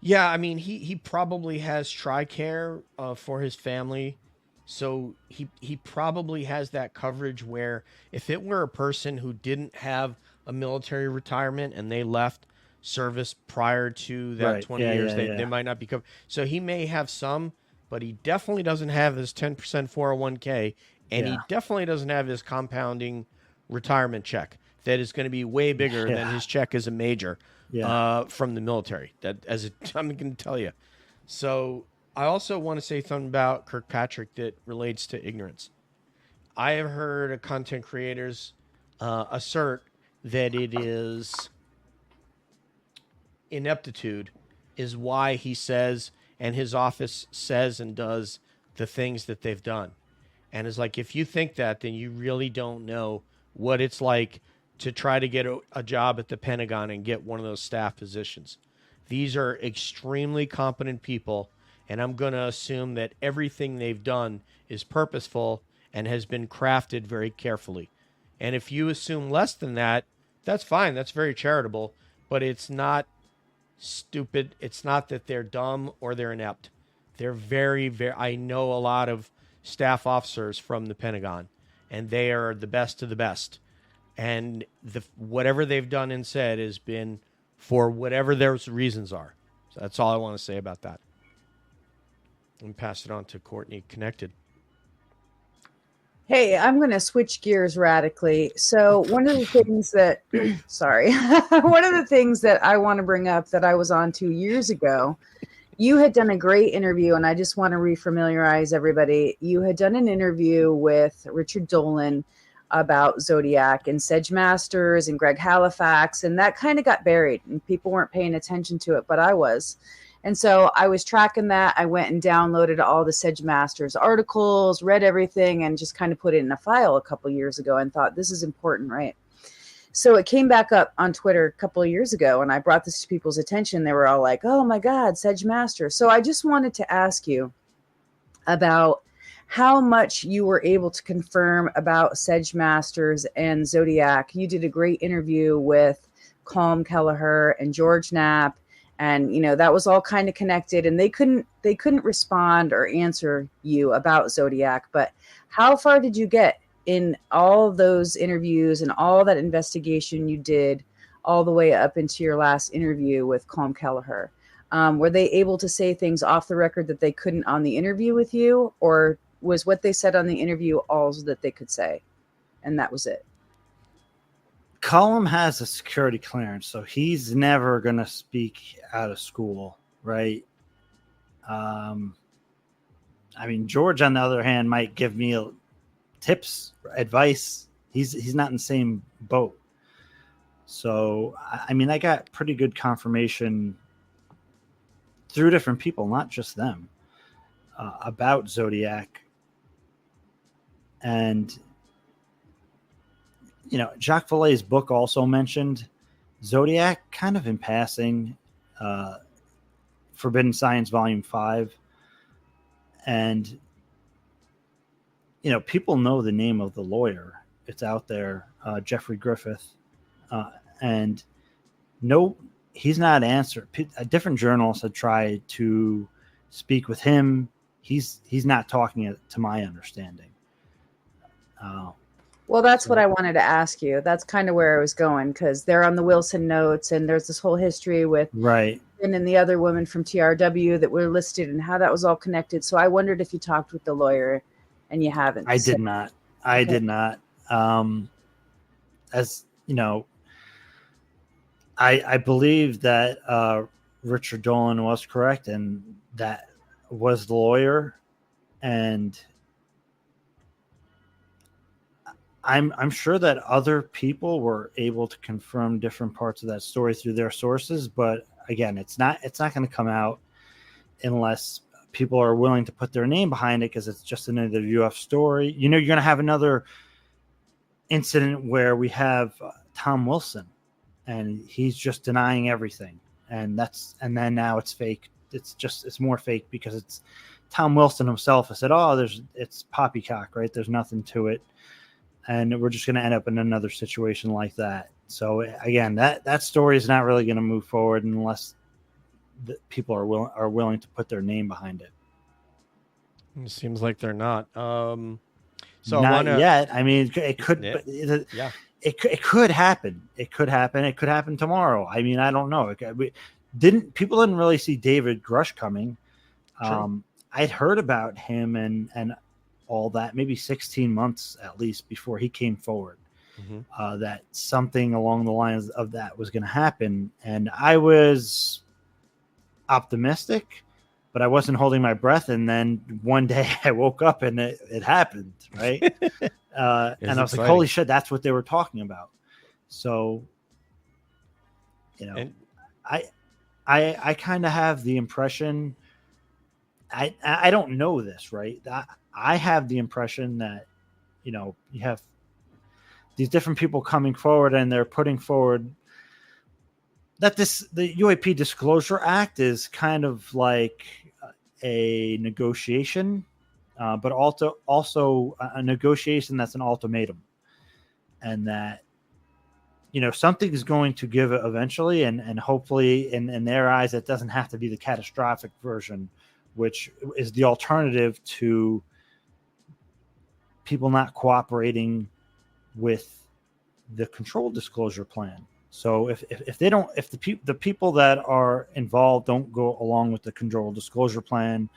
Yeah, I mean, he probably has TRICARE for his family. So he probably has that coverage where if it were a person who didn't have a military retirement and they left service prior to that 20 years, they might not be covered. So he may have some, but he definitely doesn't have his 10% 401k, and he definitely doesn't have his compounding retirement check that is going to be way bigger than his check as a major from the military. I'm going to tell you. So I also want to say something about Kirkpatrick that relates to ignorance. I have heard content creators assert that it is ineptitude is why he says and his office says and does the things that they've done. And it's like, if you think that, then you really don't know what it's like to try to get a job at the Pentagon and get one of those staff positions. These are extremely competent people, and I'm going to assume that everything they've done is purposeful and has been crafted very carefully. And if you assume less than that, that's fine. That's very charitable, but it's not stupid. It's not that they're dumb or they're inept. They're very, very, I know a lot of staff officers from the Pentagon, and they are the best of the best. And whatever they've done and said has been for whatever their reasons are. So that's all I want to say about that. And pass it on to Courtney Connected. Hey, I'm going to switch gears radically. So one of the things that, sorry, one of the things that I want to bring up that I was on 2 years ago, you had done a great interview, and I just want to refamiliarize everybody. You had done an interview with Richard Dolan about Zodiac and Sedge Masters and Greg Halifax, and that kind of got buried, and people weren't paying attention to it, but I was. And so I was tracking that. I went and downloaded all the Sedge Masters articles, read everything, and just kind of put it in a file a couple years ago and thought, this is important, right? So it came back up on Twitter a couple of years ago, and I brought this to people's attention. They were all like, oh my God, Sedge Masters. So I just wanted to ask you about how much you were able to confirm about Sedge Masters and Zodiac. You did a great interview with Colm Kelleher and George Knapp. And, you know, that was all kind of connected, and they couldn't respond or answer you about Zodiac. But how far did you get in all those interviews and all that investigation you did all the way up into your last interview with Colm Kelleher? Were they able to say things off the record that they couldn't on the interview with you, or was what they said on the interview all that they could say, and that was it? Colm has a security clearance, so he's never going to speak out of school, right? I mean, George, on the other hand, might give me tips, advice. He's not in the same boat. So, I mean, I got pretty good confirmation through different people, not just them, about Zodiac. And Jacques Vallée's book also mentioned Zodiac kind of in passing, Forbidden Science Volume 5. And, people know the name of the lawyer. It's out there, Jeffrey Griffith. And no, he's not answered. Different journalists have tried to speak with him. He's not talking to my understanding. Well, that's what I wanted to ask you. That's kind of where I was going, because they're on the Wilson notes, and there's this whole history with right. And the other women from TRW that were listed and how that was all connected. So I wondered if you talked with the lawyer, and you haven't. I did not. I did not. As you know, I believe that Richard Dolan was correct, and that was the lawyer, and I'm sure that other people were able to confirm different parts of that story through their sources, but again, it's not going to come out unless people are willing to put their name behind it, because it's just another UF story. You're going to have another incident where we have Tom Wilson, and he's just denying everything, and then now it's fake. It's more fake because it's Tom Wilson himself has said, it's poppycock, right? There's nothing to it. And we're just going to end up in another situation like that. So again, that story is not really going to move forward unless the people are willing to put their name behind it. It seems like they're not. So not yet. I mean, it could. Yeah. It could happen. It could happen. It could happen tomorrow. I mean, I don't know. People didn't really see David Grush coming. I'd heard about him and all that, maybe 16 months at least before he came forward, that something along the lines of that was going to happen. And I was optimistic, but I wasn't holding my breath. And then one day I woke up and it happened. Right. And I was exciting. Like, holy shit, that's what they were talking about. So, I kind of have the impression, I don't know this, right? I have the impression that, you have these different people coming forward and they're putting forward that the UAP Disclosure Act is kind of like a negotiation, but also a negotiation that's an ultimatum, and that, something is going to give eventually, and hopefully in their eyes, it doesn't have to be the catastrophic version, which is the alternative to people not cooperating with the control disclosure plan. So if the people that are involved don't go along with the control disclosure plan,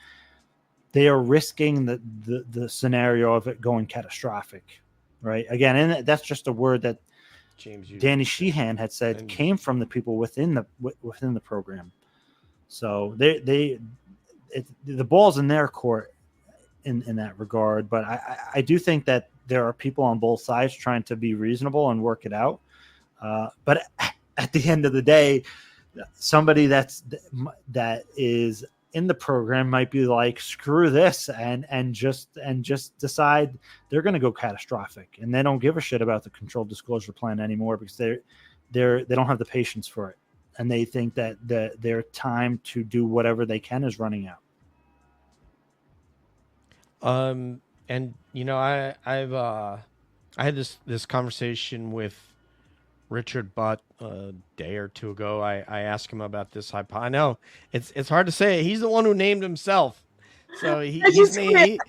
they are risking the scenario of it going catastrophic, right? Again, and that's just a word that Danny Sheehan had said came from the people within the program. So the ball's in their court in that regard. But I do think that there are people on both sides trying to be reasonable and work it out. But at the end of the day, somebody that is in the program might be like, screw this, and just decide they're going to go catastrophic, and they don't give a shit about the control disclosure plan anymore because they don't have the patience for it, and they think that their time to do whatever they can is running out. And I had this conversation with Richard Butt a day or two ago. I asked him about this hypothesis. I know it's hard to say. He's the one who named himself. So I just can't.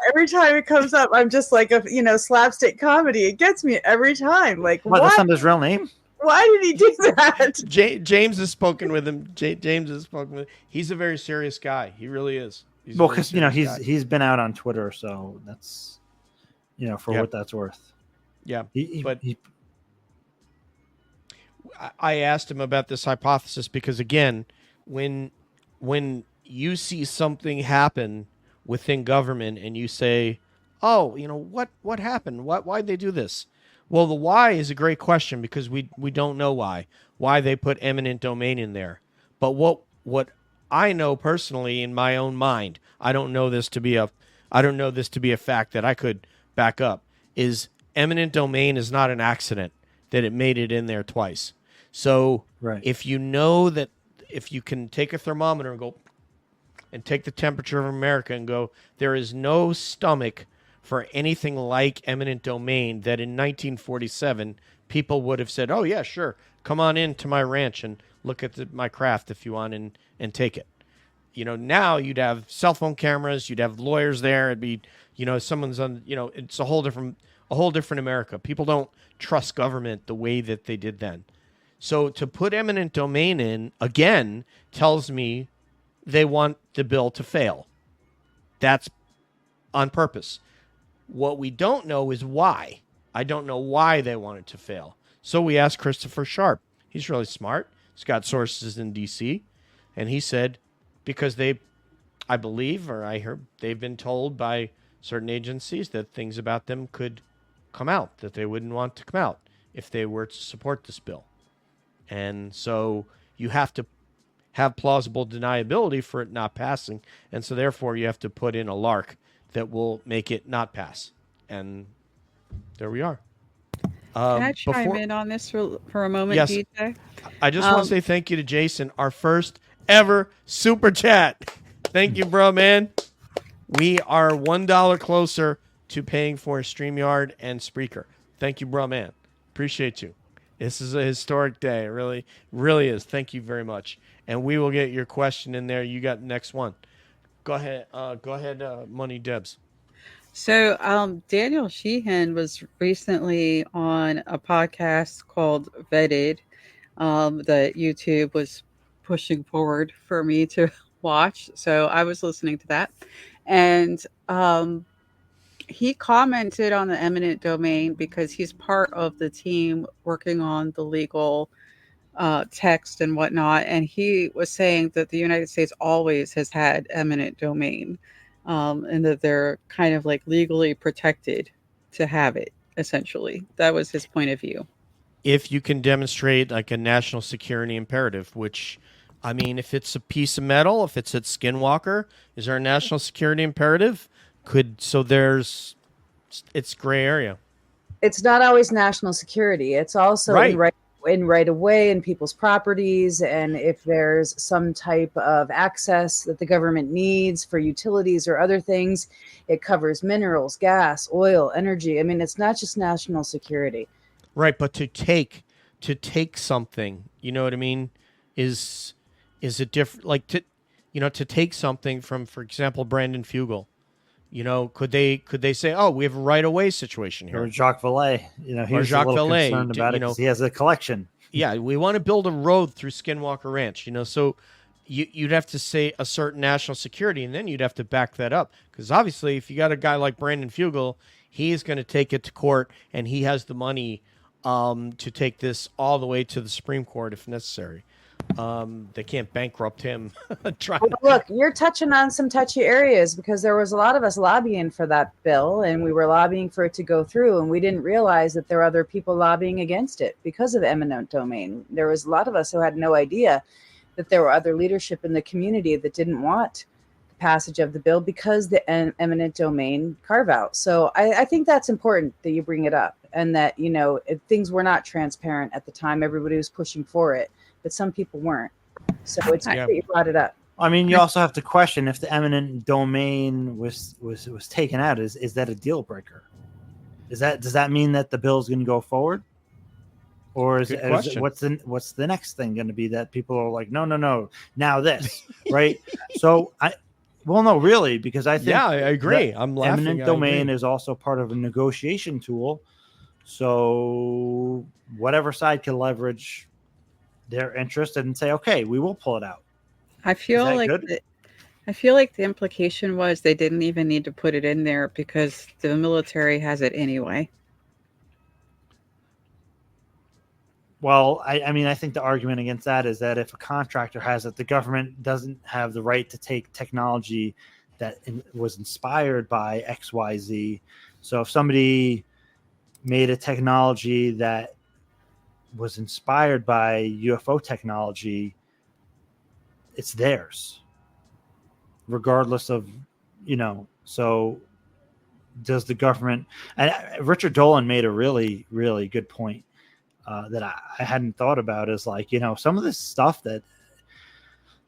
Every time it comes up, I'm just like slapstick comedy. It gets me every time. Like, what? That's not his real name. Why did he do that? James has spoken with him. James has spoken with him. He's a very serious guy. He really is. Well, because he's been out on Twitter, so that's what that's worth. Yeah, I asked him about this hypothesis because, again, when you see something happen within government and you say, "Oh, what happened? Why'd they do this?" Well, the why is a great question because we don't know why they put eminent domain in there. But what I know personally in my own mind, I don't know this to be a fact that I could back up, is eminent domain is not an accident that it made it in there twice. So Right. if you know that, if you can take a thermometer and go and take the temperature of America and go, there is no stomach for anything like eminent domain, that in 1947 people would have said, oh yeah, sure, come on into my ranch and look at my craft if you want, and take it. You know, now you'd have cell phone cameras, you'd have lawyers there. It'd be, you know, someone's on, you know, it's a whole different America. People don't trust government the way that they did then. So to put eminent domain in again tells me they want the bill to fail. That's on purpose. What we don't know is why. I don't know why they want it to fail. So we asked Christopher Sharp. He's really smart. He's got sources in D.C. And he said, because I believe, or I heard, they've been told by certain agencies that things about them could come out, that they wouldn't want to come out if they were to support this bill. And so you have to have plausible deniability for it not passing. And so therefore you have to put in a lark that will make it not pass. And there we are. Can I chime in on this for a moment, Yes. DJ? I just want to say thank you to Jason, our first ever super chat. Thank you, bro, man. We are $1 closer to paying for StreamYard and Spreaker. Thank you, bro, man. Appreciate you. This is a historic day. It really, really is. Thank you very much. And we will get your question in there. You got the next one. Go ahead. Money Debs. So Daniel Sheehan was recently on a podcast called Vetted that YouTube was pushing forward for me to watch. So I was listening to that. And he commented on the eminent domain because he's part of the team working on the legal text and whatnot. And he was saying that the United States always has had eminent domain. And that they're kind of like legally protected to have it, essentially. That was his point of view. If you can demonstrate like a national security imperative, which, I mean, if it's a piece of metal, if it's at Skinwalker, is there a national security imperative? It's gray area. It's not always national security. It's also in right of way in people's properties, and if there's some type of access that the government needs for utilities or other things, it covers minerals, gas, oil, energy. I mean, it's not just national security. Right, but to take something, you know what I mean, is a different, like, to take something from, for example, Brandon Fugel. You know, could they say, oh, we have a right-of-way situation here? Or Jacques Vallée. You know, he was a little concerned about it because he has a collection. Yeah, we want to build a road through Skinwalker Ranch, you know, so you'd have to say a certain national security, and then you'd have to back that up. Because obviously, if you got a guy like Brandon Fugel, he is going to take it to court, and he has the money to take this all the way to the Supreme Court if necessary. They can't bankrupt him. Look, you're touching on some touchy areas because there was a lot of us lobbying for that bill, and we were lobbying for it to go through, and we didn't realize that there were other people lobbying against it because of eminent domain. There was a lot of us who had no idea that there were other leadership in the community that didn't want the passage of the bill because the eminent domain carve out. So I think that's important that you bring it up, and that, you know, things were not transparent at the time. Everybody was pushing for it, but some people weren't. So it's good that you brought it up. I mean, you also have to question if the eminent domain was taken out. Is that a deal breaker? Does that mean that the bill is going to go forward, or what's the next thing going to be that people are like, no, now this, right? So no, really, because I think I agree. I'm laughing. Eminent domain is also part of a negotiation tool. So whatever side can leverage their interest and say, okay, we will pull it out. I feel like the implication was they didn't even need to put it in there because the military has it anyway. Well, I mean, I think the argument against that is that if a contractor has it, the government doesn't have the right to take technology that was inspired by XYZ. So if somebody made a technology that was inspired by UFO technology, it's theirs, regardless of, you know. So does the government? And Richard Dolan made a really, really good point that I hadn't thought about. Is like, some of this stuff that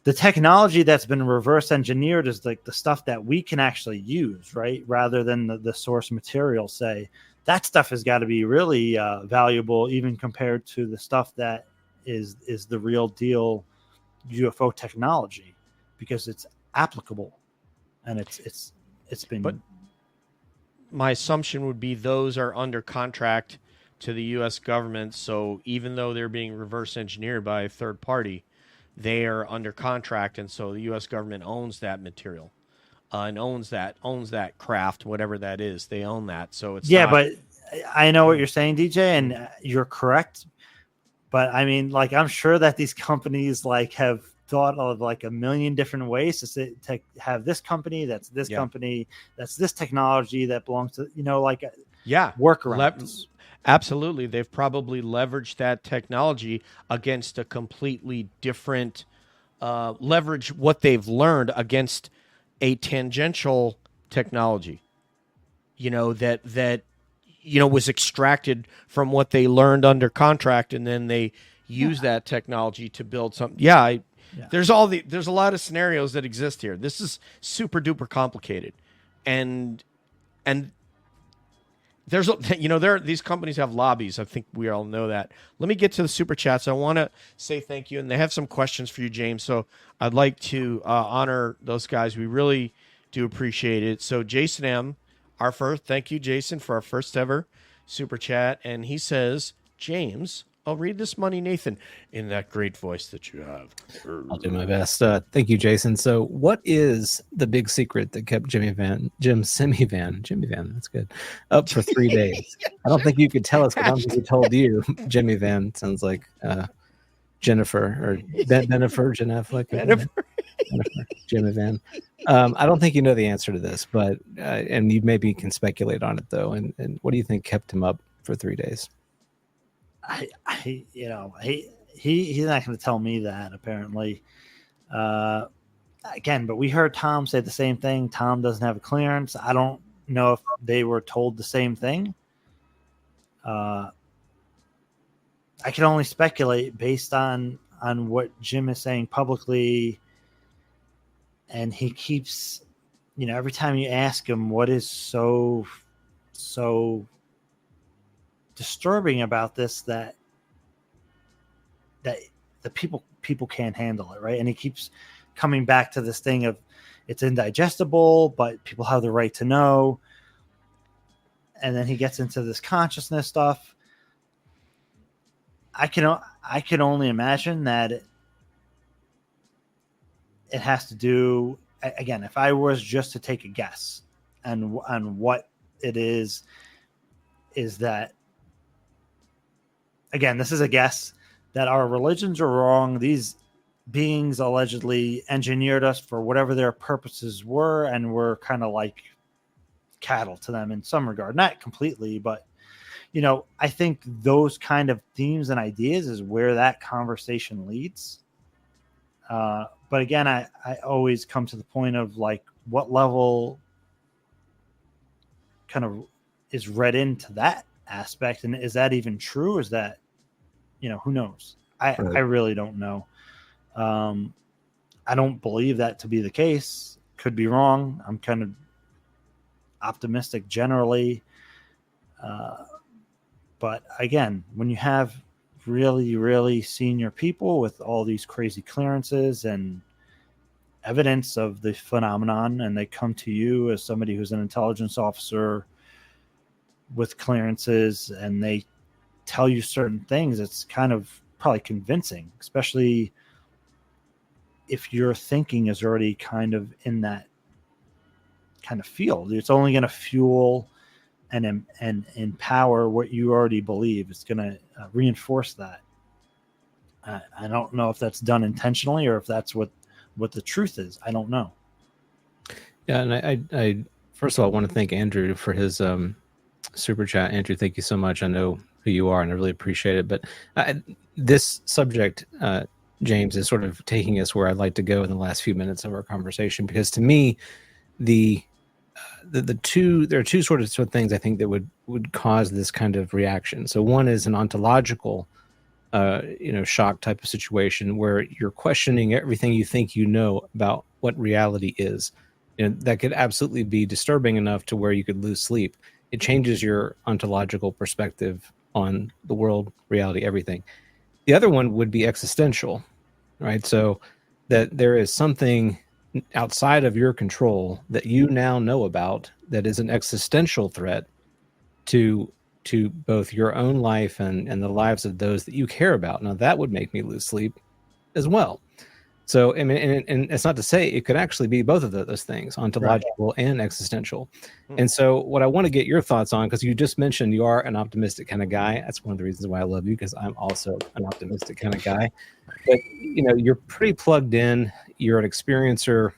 the technology that's been reverse engineered is like the stuff that we can actually use, right? Rather than the source material, say. That stuff has got to be really valuable, even compared to the stuff that is the real deal UFO technology, because it's applicable and it's been. But my assumption would be those are under contract to the U.S. government. So even though they're being reverse engineered by a third party, they are under contract, and so the U.S. government owns that material. And owns that craft, whatever that is. They own that, so it's not... But I know what you're saying, DJ, and you're correct. But I mean, like, I'm sure that these companies like have thought of like a million different ways to have this company, that's this company, that's this technology that belongs to workarounds. Absolutely, they've probably leveraged that technology against a completely different leverage what they've learned against a tangential technology, that was extracted from what they learned under contract, and then they use that technology to build something. There's a lot of scenarios that exist here. This is super duper complicated, and there's these companies have lobbies. I think we all know that. Let me get to the super chats. I want to say thank you, and they have some questions for you, James. So I'd like to honor those guys. We really do appreciate it. So Jason M, thank you, Jason, for our first ever super chat, and he says, James, I'll read this money, Nathan, in that great voice that you have. I'll do my best. Thank you, Jason. So what is the big secret that kept Semivan, that's good, up for 3 days? I don't think you could tell us, but I don't think we told you. Semivan sounds like Jennifer or Jennifer. Semivan. I don't think you know the answer to this, but and you maybe can speculate on it though. And what do you think kept him up for 3 days? He's not going to tell me that, apparently. Again, but we heard Tom say the same thing. Tom doesn't have a clearance. I don't know if they were told the same thing. I can only speculate based on what Jim is saying publicly. And he keeps, every time you ask him what is so disturbing about this, that the people can't handle it, right? And he keeps coming back to this thing of it's indigestible, but people have the right to know. And then he gets into this consciousness stuff. I can only imagine that it has to do, again, if I was just to take a guess on what it is that, again, this is a guess, that our religions are wrong. These beings allegedly engineered us for whatever their purposes were, and we're kind of like cattle to them in some regard. Not completely, but, I think those kind of themes and ideas is where that conversation leads. But again, I always come to the point of like what level kind of is read into that aspect, and is that even true? Is that, who knows? I really don't know. I don't believe that to be the case. Could be wrong. I'm kind of optimistic generally. But again, when you have really, really senior people with all these crazy clearances and evidence of the phenomenon, and they come to you as somebody who's an intelligence officer with clearances, and they tell you certain things, it's kind of probably convincing, especially if your thinking is already kind of in that kind of field. It's only going to fuel and empower what you already believe. It's going to reinforce that. I don't know if that's done intentionally or if that's what the truth is. I don't know. Yeah, and I first of all, I want to thank Andrew for his super chat. Andrew, thank you so much. I know who you are, and I really appreciate it. But this subject, James, is sort of taking us where I'd like to go in the last few minutes of our conversation, because to me, the there are two sort of things I think that would cause this kind of reaction. So one is an ontological shock type of situation where you're questioning everything you think you know about what reality is. And that could absolutely be disturbing enough to where you could lose sleep. It changes your ontological perspective on the world, reality, everything. The other one would be existential, right? So that there is something outside of your control that you now know about that is an existential threat to both your own life and the lives of those that you care about. Now that would make me lose sleep as well. So I mean, and it's not to say it could actually be both of those things, ontological and existential. And so what I want to get your thoughts on, because you just mentioned you are an optimistic kind of guy. That's one of the reasons why I love you, because I'm also an optimistic kind of guy. But you're pretty plugged in. You're an experiencer.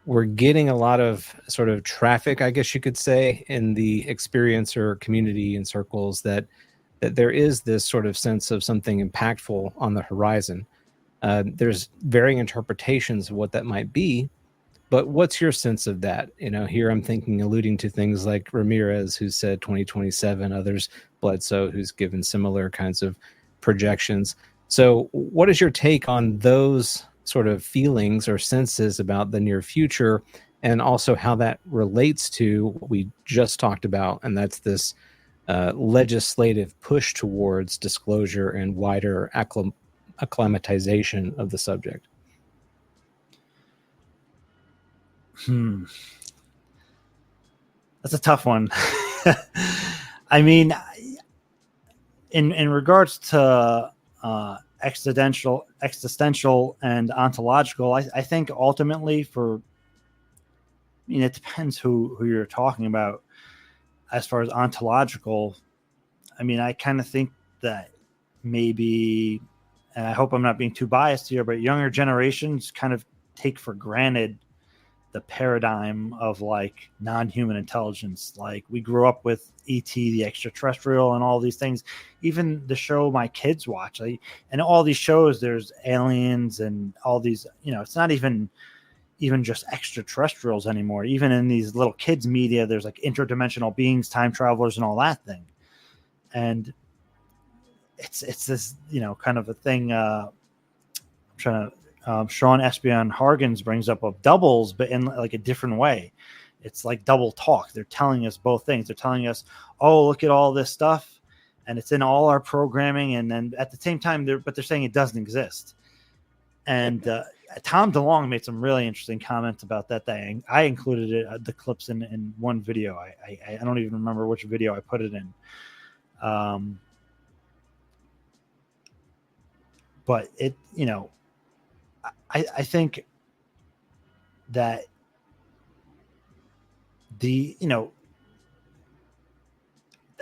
We're getting a lot of sort of traffic, I guess you could say, in the experiencer community and circles that there is this sort of sense of something impactful on the horizon. There's varying interpretations of what that might be, but what's your sense of that? Here I'm alluding to things like Ramirez, who said 2027, others, Bledsoe, who's given similar kinds of projections. So what is your take on those sort of feelings or senses about the near future, and also how that relates to what we just talked about, and that's this legislative push towards disclosure and wider acclimatization of the subject? That's a tough one. I mean, in regards to existential and ontological, I think ultimately it depends who you're talking about. As far as ontological, I mean, I kind of think that maybe, and I hope I'm not being too biased here, but younger generations kind of take for granted the paradigm of like non-human intelligence. Like we grew up with E.T., the extraterrestrial, and all these things. Even the show my kids watch, and all these shows, there's aliens and all these, it's not even just extraterrestrials anymore. Even in these little kids media, there's like interdimensional beings, time travelers, and all that thing. And it's this, kind of a thing. I'm trying to, Sean Espion Hargens brings up of doubles, but in like a different way. It's like double talk. They're telling us both things. They're telling us, oh, look at all this stuff, and it's in all our programming. And then at the same time, they're saying it doesn't exist. And Tom DeLonge made some really interesting comments about that thing. I included it, the clips in one video. I don't even remember which video I put it in. But it, I think that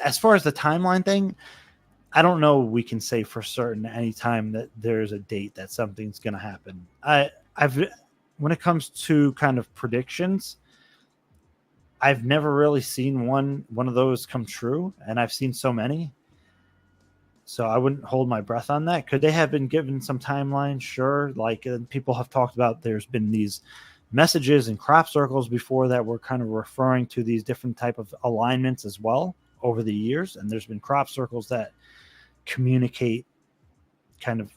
as far as the timeline thing, I don't know we can say for certain anytime that there's a date that something's going to happen. When it comes to kind of predictions, I've never really seen one of those come true, and I've seen so many. So I wouldn't hold my breath on that. Could they have been given some timeline? Sure. Like people have talked about, there's been these messages and crop circles before that were kind of referring to these different type of alignments as well over the years. And there's been crop circles that communicate kind of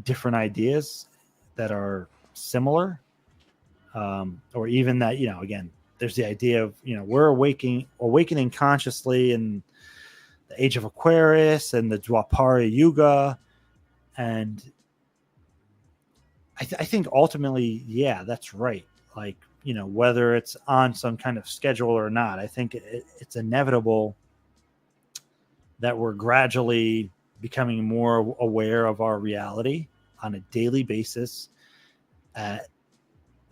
different ideas that are similar. Or even that, again, there's the idea of, we're awakening consciously in the age of Aquarius and the Dwapara Yuga. And I think ultimately, yeah, that's right. Like, whether it's on some kind of schedule or not, I think it's inevitable that we're gradually becoming more aware of our reality on a daily basis at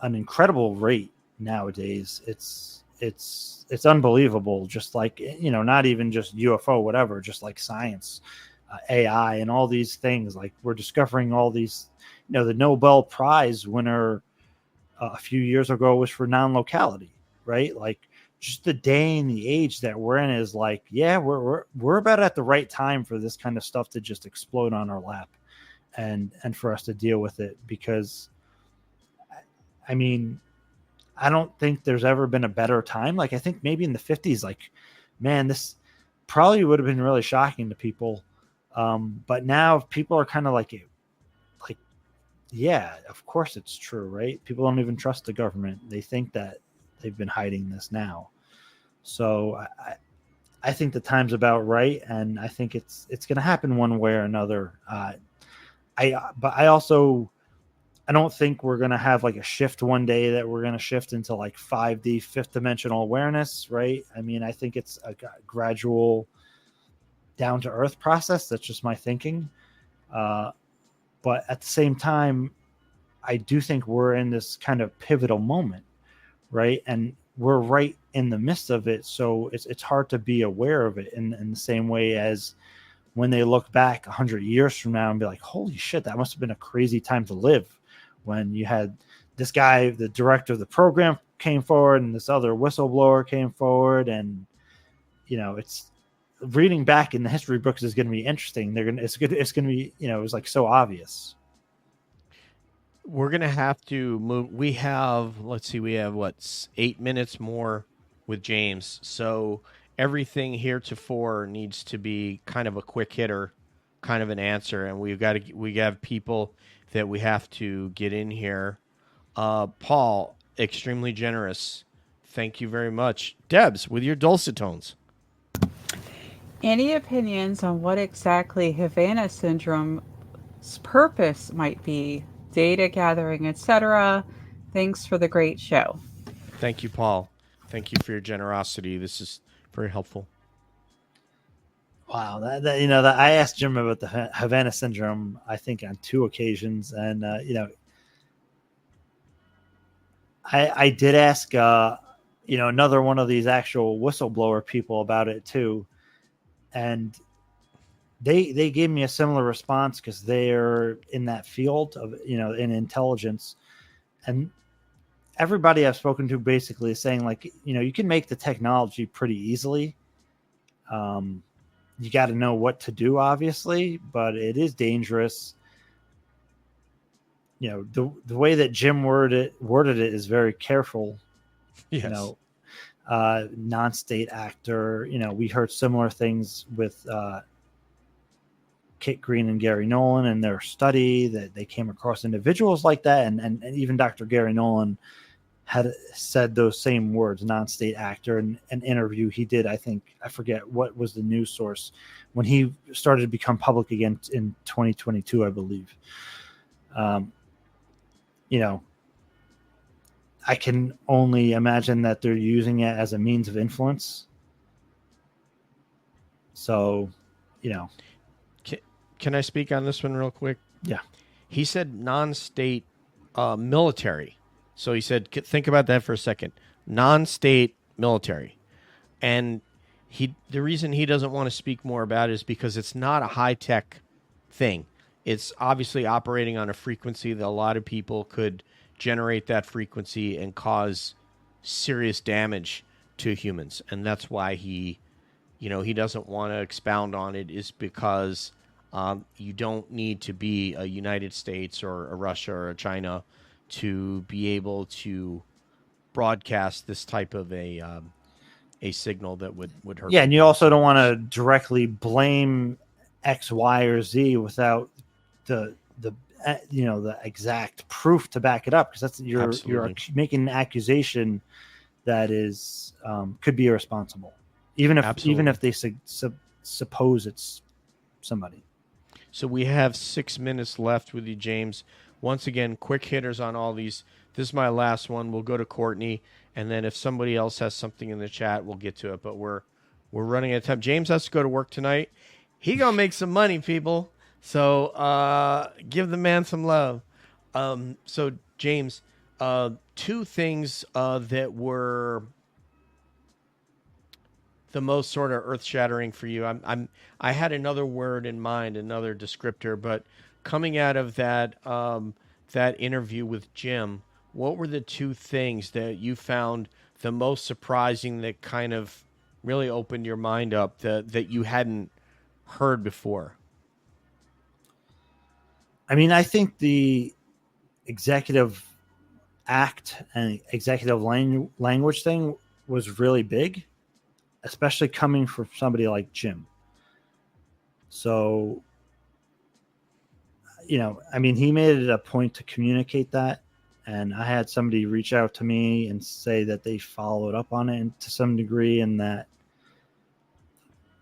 an incredible rate nowadays. It's unbelievable. Just like, not even just UFO, whatever, just like science, AI, and all these things. Like we're discovering all these, the Nobel Prize winner a few years ago was for non-locality, right? Like just the day and the age that we're in is like, yeah, we're about at the right time for this kind of stuff to just explode on our lap and for us to deal with it. Because I mean, I don't think there's ever been a better time. Like, I think maybe in the 50s, like, man, this probably would have been really shocking to people. But now people are kind of like, yeah, of course it's true, right? People don't even trust the government. They think that they've been hiding this now. So I think the time's about right, and I think it's going to happen one way or another. But I also, I don't think we're going to have like a shift one day that we're going to shift into like 5D, fifth dimensional awareness, right? I mean, I think it's a gradual down to earth process. That's just my thinking. But at the same time, I do think we're in this kind of pivotal moment, right? And we're right in the midst of it. So it's hard to be aware of it in the same way as when they look back 100 years from now and be like, holy shit, that must have been a crazy time to live, when you had this guy, the director of the program, came forward, and this other whistleblower came forward. And, it's reading back in the history books is going to be interesting. It's going to be, it was like so obvious. We're going to have to move. We have what, 8 minutes more with James. So everything heretofore needs to be kind of a quick hitter, kind of an answer. And we have people that we have to get in here. Paul, extremely generous. Thank you very much. Debs, with your dulcet tones. Any opinions on what exactly Havana syndrome's purpose might be? Data gathering, etc. Thanks for the great show. Thank you, Paul. Thank you for your generosity. This is very helpful. Wow, that I asked Jim about the Havana syndrome, I think, on 2 occasions, and I did ask another one of these actual whistleblower people about it too, and they gave me a similar response because they're in that field of in intelligence, and everybody I've spoken to basically is saying, like, you can make the technology pretty easily. You got to know what to do, obviously, but it is dangerous. The way that Jim worded it is very careful. Yes. Non-state actor. We heard similar things with Kit Green and Gary Nolan in their study, that they came across individuals like that, and even Dr. Gary Nolan had said those same words, non-state actor, in an interview he did. I forget what was the news source, when he started to become public again in 2022, I believe. I can only imagine that they're using it as a means of influence. So, Can I speak on this one real quick? Yeah. He said non-state military. So he said, think about that for a second. Non-state military. And the reason he doesn't want to speak more about it is because it's not a high-tech thing. It's obviously operating on a frequency that a lot of people could generate that frequency and cause serious damage to humans. And that's why he doesn't want to expound on it, is because you don't need to be a United States or a Russia or a China to be able to broadcast this type of a signal that would hurt. Yeah, and you also don't want to directly blame X, Y, or Z without the exact proof to back it up, because that's you're making an accusation that is could be irresponsible, even if they suppose it's somebody. So we have 6 minutes left with you, James. Once again, quick hitters on all these. This is my last one. We'll go to Courtney, and then if somebody else has something in the chat, we'll get to it. But we're running out of time. James has to go to work tonight. He gonna make some money, people. So give the man some love. So James, 2 things that were the most sort of earth-shattering for you. I had another word in mind, another descriptor, but coming out of that that interview with Jim, what were the 2 things that you found the most surprising, that kind of really opened your mind up, that you hadn't heard before? I mean, I think the executive act and executive language thing was really big, especially coming from somebody like Jim. So, I mean, he made it a point to communicate that. And I had somebody reach out to me and say that they followed up on it to some degree, and that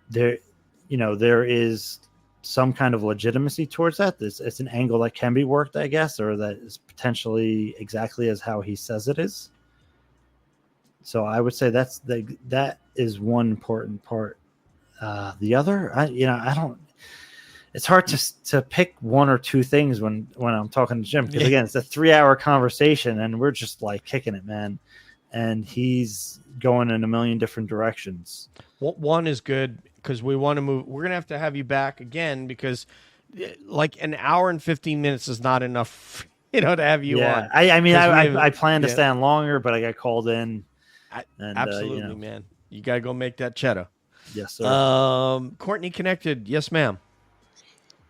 there is some kind of legitimacy towards that. It's an angle that can be worked, I guess, or that is potentially exactly as how he says it is. So I would say that is one important part. The other, I don't. It's hard to pick one or two things when I'm talking to Jim, because again, it's a 3-hour conversation and we're just like kicking it, man. And he's going in a million different directions. One is good because we want to move. We're going to have you back again, because like an hour and 15 minutes is not enough, to have you on. I plan to stay on longer, but I got called in. Absolutely, man. You got to go make that cheddar. Yes, sir. Courtney connected. Yes, ma'am.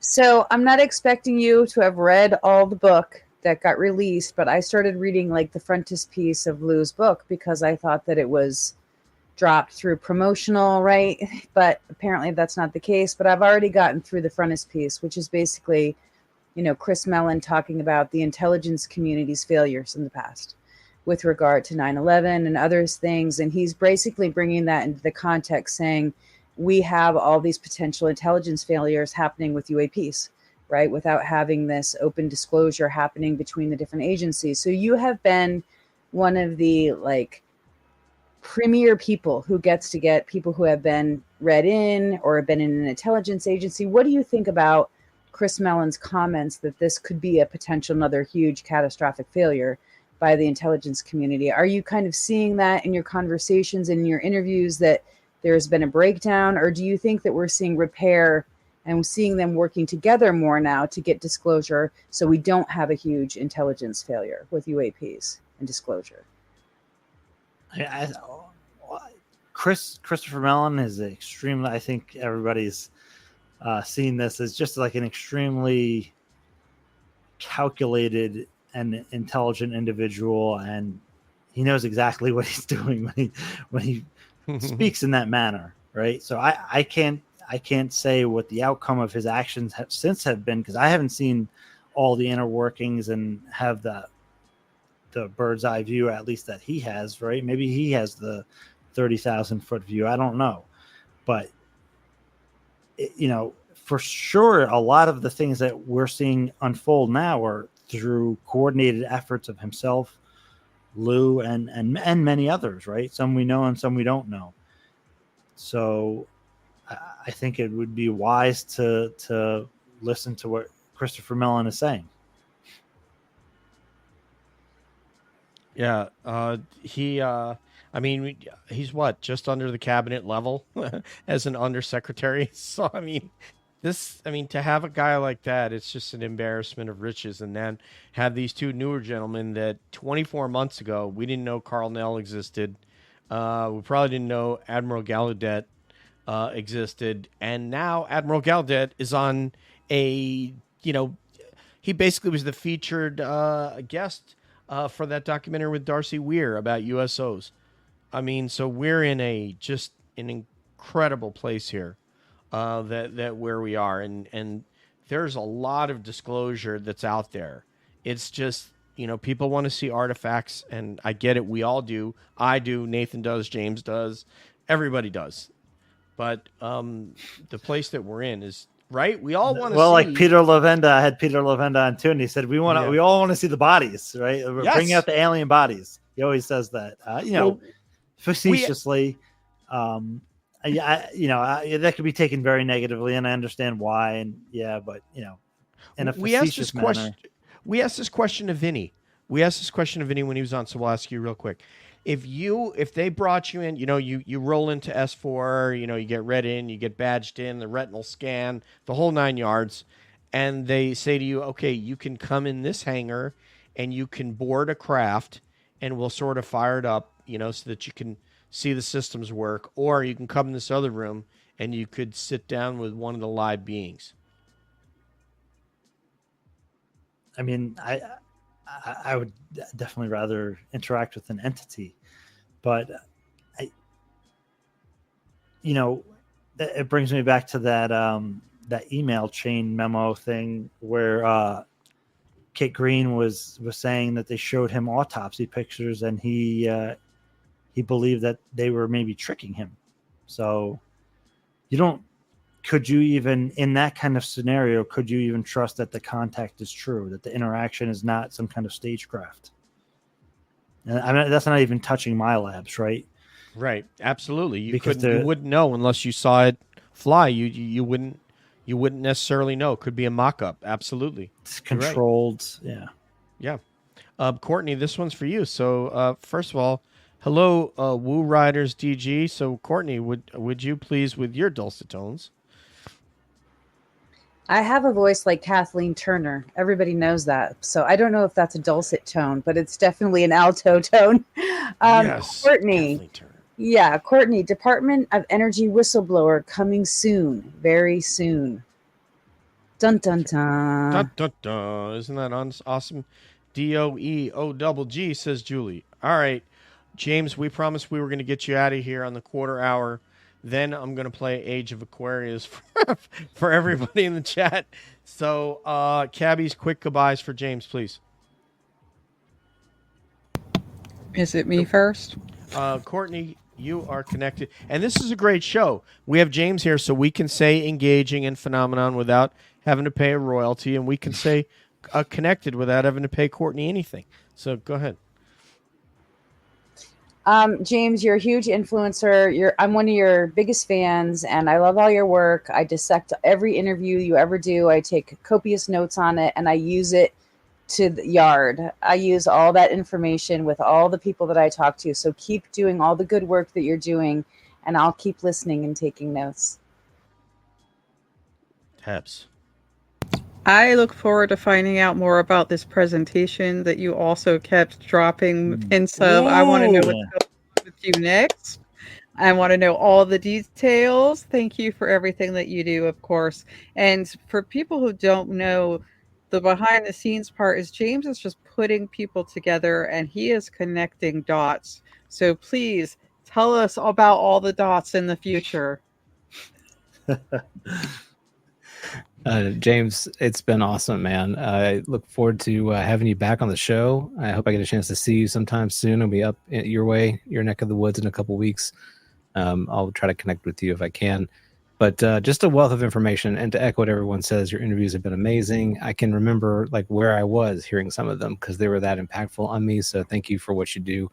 So I'm not expecting you to have read all the book that got released, but I started reading like the frontispiece of Lou's book because I thought that it was dropped through promotional, right? But apparently that's not the case. But I've already gotten through the frontispiece, which is basically, Chris Mellon talking about the intelligence community's failures in the past with regard to 9/11 and other things. And he's basically bringing that into the context, saying, we have all these potential intelligence failures happening with UAPs, right? Without having this open disclosure happening between the different agencies. So you have been one of the premier people who gets to get people who have been read in or have been in an intelligence agency. What do you think about Chris Mellon's comments that this could be a potential another huge catastrophic failure by the intelligence community? Are you kind of seeing that in your conversations and in your interviews, that there's been a breakdown, or do you think that we're seeing repair and seeing them working together more now to get disclosure so we don't have a huge intelligence failure with UAPs and disclosure? Christopher Mellon is extremely, I think everybody's seen this as just like an extremely calculated and intelligent individual, and he knows exactly what he's doing when he speaks in that manner, right? So I can't say what the outcome of his actions have been, because I haven't seen all the inner workings and have the bird's eye view, at least that he has, right? Maybe he has the 30,000 foot view. I don't know, but for sure, a lot of the things that we're seeing unfold now are through coordinated efforts of himself, Lou, and many others, right? Some we know and some we don't know. So I think it would be wise to listen to what Christopher Mellon is saying. Yeah, he's just under the cabinet level as an undersecretary. So, to have a guy like that, it's just an embarrassment of riches. And then have these two newer gentlemen that 24 months ago, we didn't know Carl Nell existed. We probably didn't know Admiral Gallaudet existed. And now Admiral Gallaudet is on he basically was the featured guest for that documentary with Darcy Weir about USOs. So we're in an incredible place here. That where we are, and there's a lot of disclosure that's out there. It's just, people want to see artifacts, and I get it. We all do. I do. Nathan does. James does. Everybody does. But the place that we're in is right. We all want to. Well, like Peter Levenda, I had Peter Levenda on too, and he said we all want to see the bodies, right? We're bringing out the alien bodies. He always says that, facetiously. That could be taken very negatively, and I understand why. And but in a facetious manner. We asked this question of Vinny. When he was on. So we'll ask you real quick. If they brought you in, you roll into S4, you get read in, you get badged in, the retinal scan, the whole 9 yards, and they say to you, okay, you can come in this hangar and you can board a craft, and we'll sort of fire it up, so that you can see the systems work, or you can come in this other room and you could sit down with one of the live beings. I I would definitely rather interact with an entity. But it brings me back to that email chain memo thing where Kit Green was saying that they showed him autopsy pictures, and he believed that they were maybe tricking him. So could you even, in that kind of scenario, could you even trust that the contact is true, that the interaction is not some kind of stagecraft? And I mean, that's not even touching my labs, right? Right. Absolutely. You Because you wouldn't know unless you saw it fly. You wouldn't necessarily know. Could be a mock-up. Absolutely. it's controlled. Right. Yeah. Courtney, this one's for you. So, first of all, hello, Woo Riders DG. So, Courtney, would you please, with your dulcet tones? I have a voice like Kathleen Turner. Everybody knows that. So I don't know if that's a dulcet tone, but it's definitely an alto tone. Yes. Courtney. Kathleen Turner. Yeah, Courtney, Department of Energy whistleblower coming soon. Very soon. Dun, dun, dun. Dun, dun, dun. Isn't that awesome? DOEOGG, says Julie. All right, James, we promised we were going to get you out of here on the quarter hour. Then I'm going to play Age of Aquarius for everybody in the chat. So, cabbies, quick goodbyes for James, please. Is it me first? Courtney, you are connected. And this is a great show. We have James here, so we can say engaging and phenomenon without having to pay a royalty, and we can say connected without having to pay Courtney anything. So go ahead. James, you're a huge influencer. I'm one of your biggest fans, and I love all your work. I dissect every interview you ever do. I take copious notes on it, and I use it to the yard. I use all that information with all the people that I talk to. So keep doing all the good work that you're doing, and I'll keep listening and taking notes. Tabs. I look forward to finding out more about this presentation that you also kept dropping hints of. I want to know what's going on with you next. I want to know all the details. Thank you for everything that you do, of course. And for people who don't know, the behind the scenes part is James is just putting people together and he is connecting dots. So please tell us about all the dots in the future. James, it's been awesome, man. I look forward to having you back on the show. I hope I get a chance to see you sometime soon. I'll be up your way, your neck of the woods in a couple weeks. I'll try to connect with you if I can. But just a wealth of information. And to echo what everyone says, your interviews have been amazing. I can remember like where I was hearing some of them because they were that impactful on me. So thank you for what you do,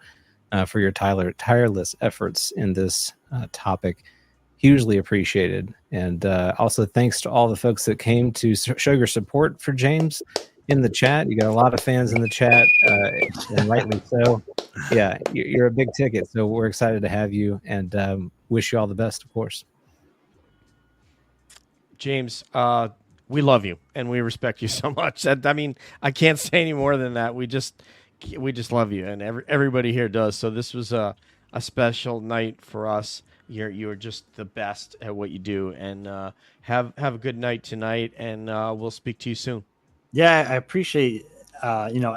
for your tireless efforts in this topic. Hugely appreciated. And also thanks to all the folks that came to show your support for James in the chat. You got a lot of fans in the chat, and rightly so. Yeah, you're a big ticket, so we're excited to have you and wish you all the best, of course. James, we love you and we respect you so much. I mean, I can't say any more than that. We just love you, and everybody here does. So this was a special night for us. You're just the best at what you do, and have a good night tonight, and we'll speak to you soon. Yeah, I appreciate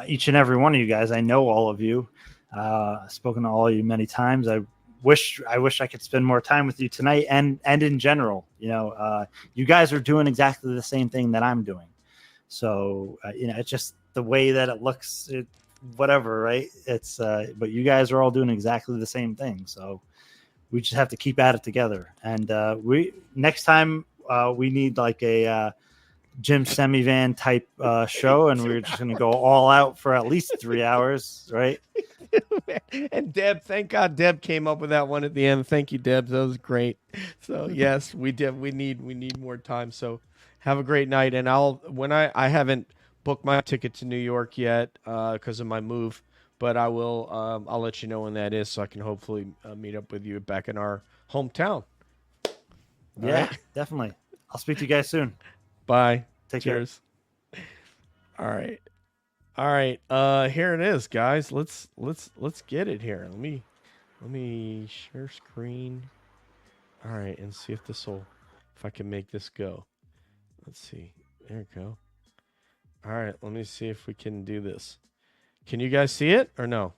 each and every one of you guys. I know all of you. I've spoken to all of you many times. I wish I could spend more time with you tonight, and in general. You guys are doing exactly the same thing that I'm doing. So it's just the way that it looks, whatever, right? It's but you guys are all doing exactly the same thing. So we just have to keep at it together. And next time we need like a Jim Semivan type show, and we're just going to go all out for at least 3 hours, right? And Deb, thank God Deb came up with that one at the end. Thank you, Deb. That was great. So yes, we need more time. So have a great night. And I haven't booked my ticket to New York yet because of my move. But I will. I'll let you know when that is, so I can hopefully meet up with you back in our hometown. Definitely. I'll speak to you guys soon. Bye. Cheers. All right. Here it is, guys. Let's get it here. Let me share screen. All right, and see if I can make this go. Let's see. There we go. All right. Let me see if we can do this. Can you guys see it or no?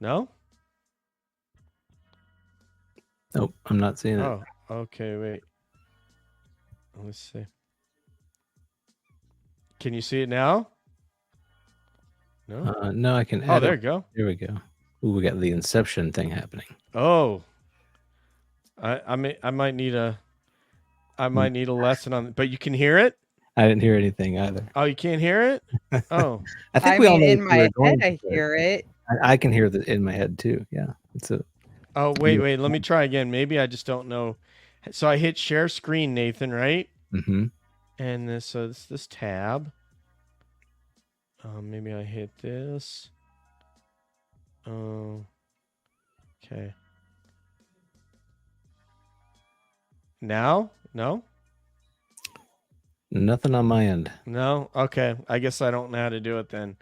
No? Nope, I'm not seeing it. Oh, okay, wait. Let's see. Can you see it now? No. No, I can. Oh, Add there it. you go. Here we go. Ooh, we got the Inception thing happening. Oh, I might need a lesson on. But you can hear it. I didn't hear anything either. Oh, you can't hear it. Oh, I think we all know in what you were my going head, I for. hear it. I can hear it in my head too. Yeah, it's a. oh, wait. Let me try again. Maybe I just don't know. So I hit share screen, Nathan, right? Mm-hmm. And this tab. Maybe I hit this. Oh, okay. Now? No? Nothing on my end. No? Okay. I guess I don't know how to do it then.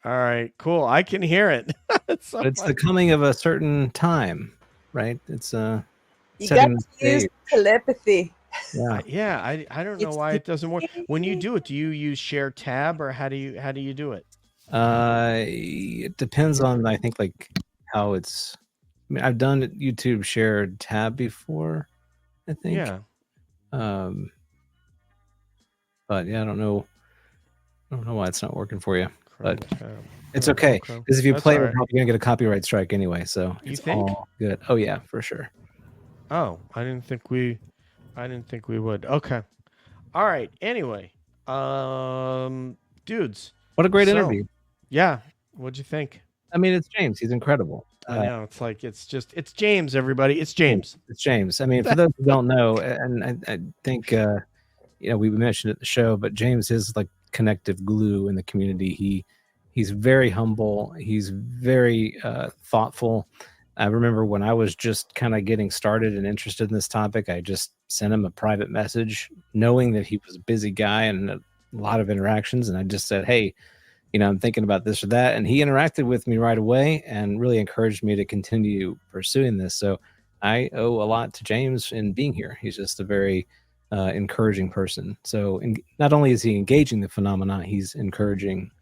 All right. Cool. I can hear it. It's so But it's funny. the coming of a certain time, right? It's You setting got the to use stage. telepathy. Yeah. I don't know It's why the it doesn't work. When you do it, do you use share tab or how do you do it? It depends on, I think, like how it's. I mean, I've done YouTube shared tab before, I think. Yeah. But yeah, I don't know why it's not working for you. Chrome But tab. it's Oh, okay. Chrome. Because if you That's play all it, right. you're gonna get a copyright strike anyway. So You it's think? all good. Oh yeah, for sure. Oh, I didn't think we would. Okay. All right. Anyway, dudes. What a great So, interview. Yeah. What'd you think? I mean, it's James. He's incredible. I know it's like it's James. Everybody, it's James. It's James. I mean, for those who don't know, and I think we mentioned it at the show, but James is like connective glue in the community. He's very humble. He's very thoughtful. I remember when I was just kind of getting started and interested in this topic, I just sent him a private message, knowing that he was a busy guy and a lot of interactions, and I just said, "Hey, I'm thinking about this or that." And he interacted with me right away and really encouraged me to continue pursuing this. So I owe a lot to James in being here. He's just a very encouraging person. So not only is he engaging the phenomena, he's encouraging.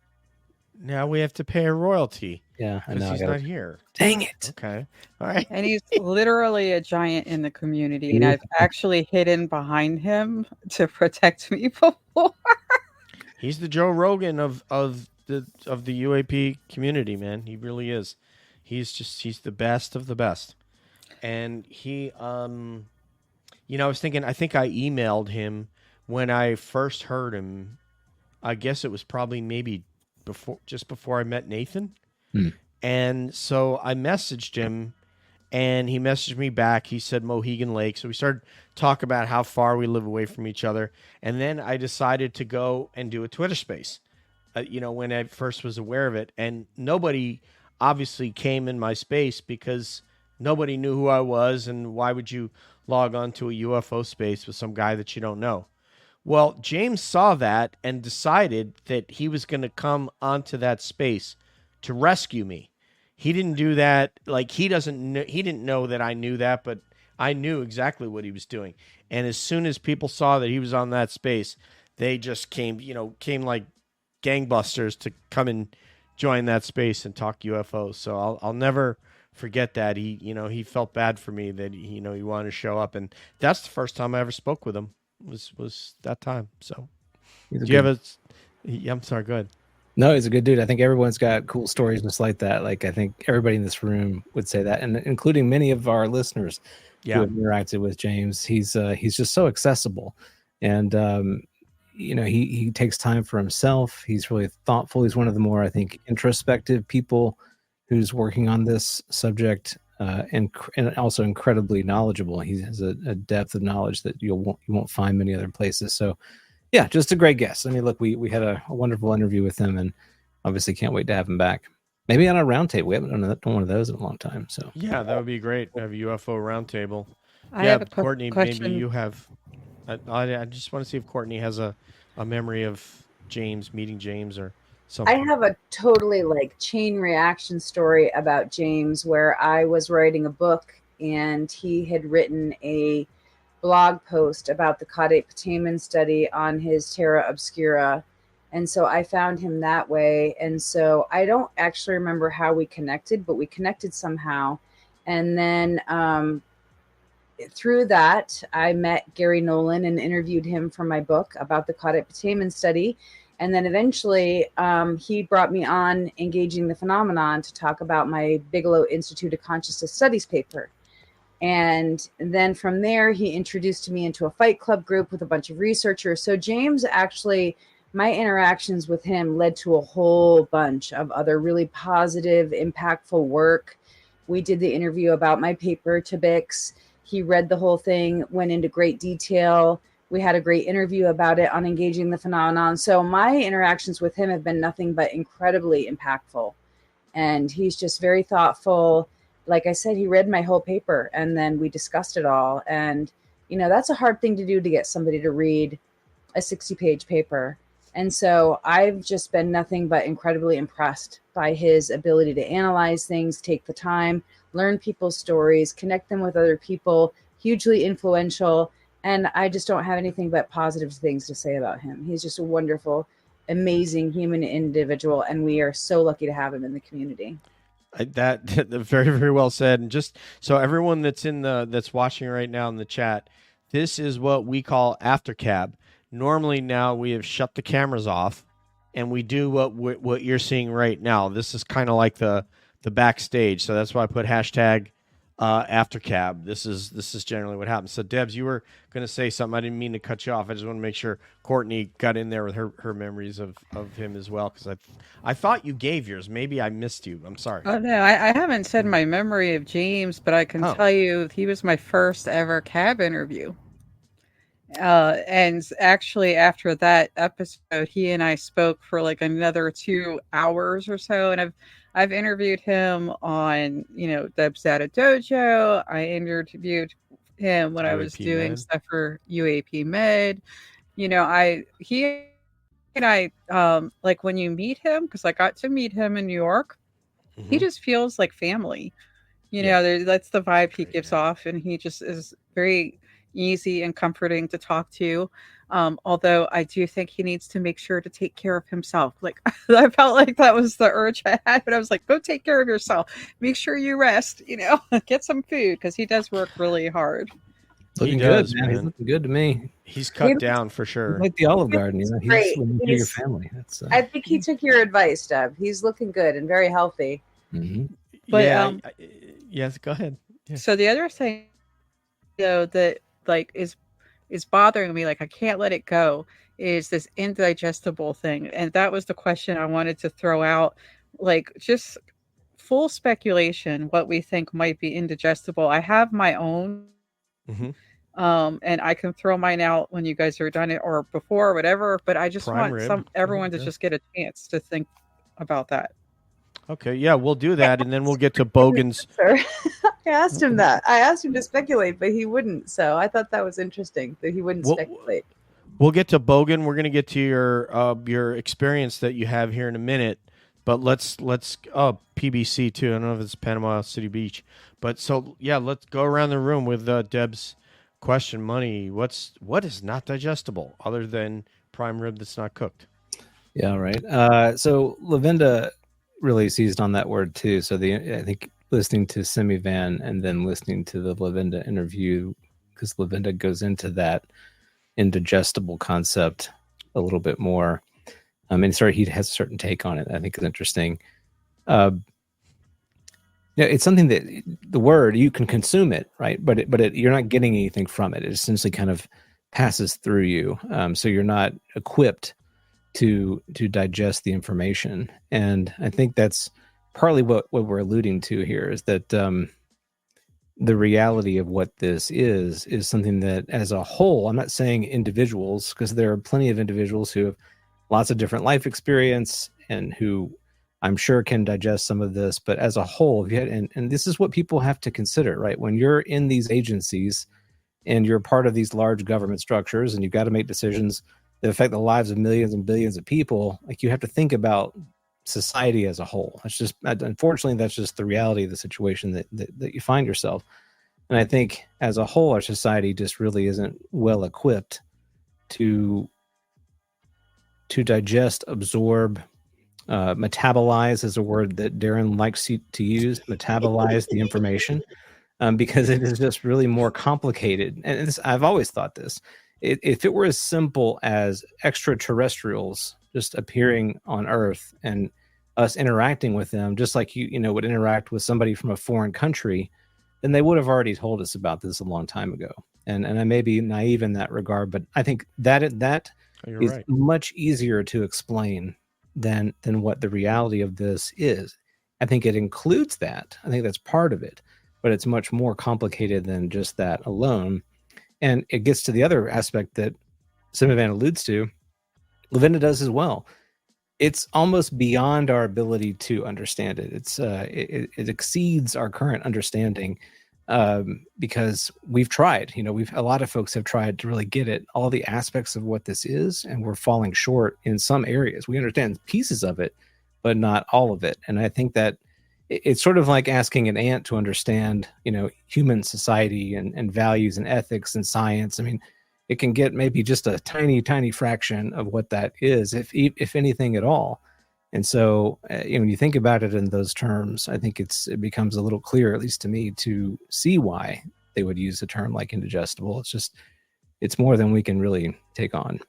Now we have to pay a royalty. Yeah, I know. He's not here. Dang it. Okay. All right. And he's literally a giant in the community. And I've actually hidden behind him to protect me before. He's the Joe Rogan of the UAP community, man. He really is. He's the best of the best. And he I was thinking, I think I emailed him when I first heard him. I guess it was probably maybe just before I met Nathan. And so I messaged him and he messaged me back. He said Mohegan Lake. So we started talking about how far we live away from each other. And then I decided to go and do a Twitter space, when I first was aware of it. And nobody obviously came in my space because nobody knew who I was. And why would you log on to a UFO space with some guy that you don't know? Well, James saw that and decided that he was going to come onto that space to rescue me. He didn't do that. Like he didn't know that I knew that, but I knew exactly what he was doing. And as soon as people saw that he was on that space, they just came like gangbusters to come and join that space and talk UFOs. So I'll never forget that. He felt bad for me that he wanted to show up, and that's the first time I ever spoke with him. Was that time. So do you have I'm sorry, go ahead. No, he's a good dude. I think everyone's got cool stories just like that. Like I think everybody in this room would say that, and including many of our listeners who have interacted with James. He's just so accessible, and he takes time for himself. He's really thoughtful. He's one of the more, I think, introspective people who's working on this subject, and also incredibly knowledgeable. He has a depth of knowledge that you won't find many other places. So. Yeah, just a great guest. I mean, look, we had a wonderful interview with him, and obviously can't wait to have him back. Maybe on a roundtable. We haven't done one of those in a long time. So yeah, that would be great. Have a UFO roundtable. I have a Courtney, question. maybe you have. I just want to see if Courtney has a memory of meeting James or something. I have a totally chain reaction story about James where I was writing a book and he had written a blog post about the Caudate Ptamen study on his Terra Obscura, And so I found him that way. And so I don't actually remember how we connected, but we connected somehow. And then through that, I met Gary Nolan and interviewed him for my book about the caudate putamen study. And then eventually he brought me on Engaging the Phenomenon to talk about my Bigelow Institute of Consciousness Studies paper. And then from there, he introduced me into a Fight Club group with a bunch of researchers. So James actually, my interactions with him led to a whole bunch of other really positive, impactful work. We did the interview about my paper to Bix. He read the whole thing, went into great detail. We had a great interview about it on Engaging the Phenomenon. So my interactions with him have been nothing but incredibly impactful. And he's just very thoughtful. Like I said, he read my whole paper and then we discussed it all. And, you know, that's a hard thing to do, to get somebody to read a 60-page paper. And so I've just been nothing but incredibly impressed by his ability to analyze things, take the time, learn people's stories, connect them with other people, hugely influential. And I just don't have anything but positive things to say about him. He's just a wonderful, amazing human individual. And we are so lucky to have him in the community. That very, very well said. And just so everyone that's watching right now in the chat, this is what we call after cab. Normally now we have shut the cameras off and we do what you're seeing right now. This is kind of like the backstage. So that's why I put hashtag after cab. This is generally what happens. So Debs, you were going to say something. I didn't mean to cut you off. I just want to make sure Courtney got in there with her memories of him as well. Cause I thought you gave yours. Maybe I missed you. I'm sorry. Oh no, I haven't said my memory of James, but I can tell you he was my first ever cab interview. And actually after that episode, he and I spoke for like another 2 hours or so. And I've interviewed him on, you know, Deb's Data Dojo. I interviewed him when I was doing Med. stuff for UAP Med. You know, he and I, like when you meet him, because I got to meet him in New York, he just feels like family. You know, that's the vibe he gives off, and he just is very easy and comforting to talk to. Although I do think he needs to make sure to take care of himself. Like I felt like that was the urge I had, but I was like, go take care of yourself. Make sure you rest, you know, get some food, because he does work really hard. Looking good, man. He's looking good to me. He's cut down for sure. Like the Olive Garden, you know. Great. He's your family. That's, I think he took your advice, Deb. He's looking good and very healthy. Mm-hmm. But yes, go ahead. Yeah. So the other thing, though, that like is bothering me, like I can't let it go, is this indigestible thing. And that was the question I wanted to throw out, like just full speculation what we think might be indigestible. I have my own. And I can throw mine out when you guys are done, it or before or whatever, but I just want everyone to just get a chance to think about that. Okay, yeah, we'll do that, and then we'll get to Bogan's. I asked him that. I asked him to speculate, but he wouldn't. So I thought that was interesting that he wouldn't speculate. We'll get to Bogan. We're going to get to your experience that you have here in a minute, but let's PBC too. I don't know if it's Panama City Beach, but so yeah, let's go around the room with Deb's question. Money, what is not digestible other than prime rib that's not cooked? Yeah, right. So Levenda really seized on that word too. So I think listening to Semivan and then listening to the Levenda interview, because Levenda goes into that indigestible concept a little bit more. He has a certain take on it. I think is interesting. It's something that the word, you can consume it, right? But you're not getting anything from it. It essentially kind of passes through you. So you're not equipped to digest the information. And I think that's partly what we're alluding to here, is that the reality of what this is something that as a whole, I'm not saying individuals, because there are plenty of individuals who have lots of different life experience and who I'm sure can digest some of this, but as a whole, and this is what people have to consider, right? When you're in these agencies and you're part of these large government structures and you've got to make decisions that affect the lives of millions and billions of people, like you have to think about society as a whole. That's just, unfortunately, that's just the reality of the situation that you find yourself. And I think as a whole, our society just really isn't well equipped to to digest, absorb, metabolize is a word that Darren likes to use, metabolize the information, because it is just really more complicated. And I've always thought this. If it were as simple as extraterrestrials just appearing on Earth and us interacting with them, just like you would interact with somebody from a foreign country, then they would have already told us about this a long time ago. And I may be naive in that regard, but I think that is right. much easier to explain than what the reality of this is. I think it includes that. I think that's part of it, but it's much more complicated than just that alone. And it gets to the other aspect that Semivan alludes to. Levenda does as well. It's almost beyond our ability to understand it. It exceeds our current understanding, because we've tried. A lot of folks have tried to really get at all the aspects of what this is, and we're falling short in some areas. We understand pieces of it, but not all of it. And I think that it's sort of like asking an ant to understand, human society and values and ethics and science. I mean, it can get maybe just a tiny, tiny fraction of what that is, if anything at all. And so, when you think about it in those terms, I think it becomes a little clearer, at least to me, to see why they would use a term like indigestible. It's more than we can really take on.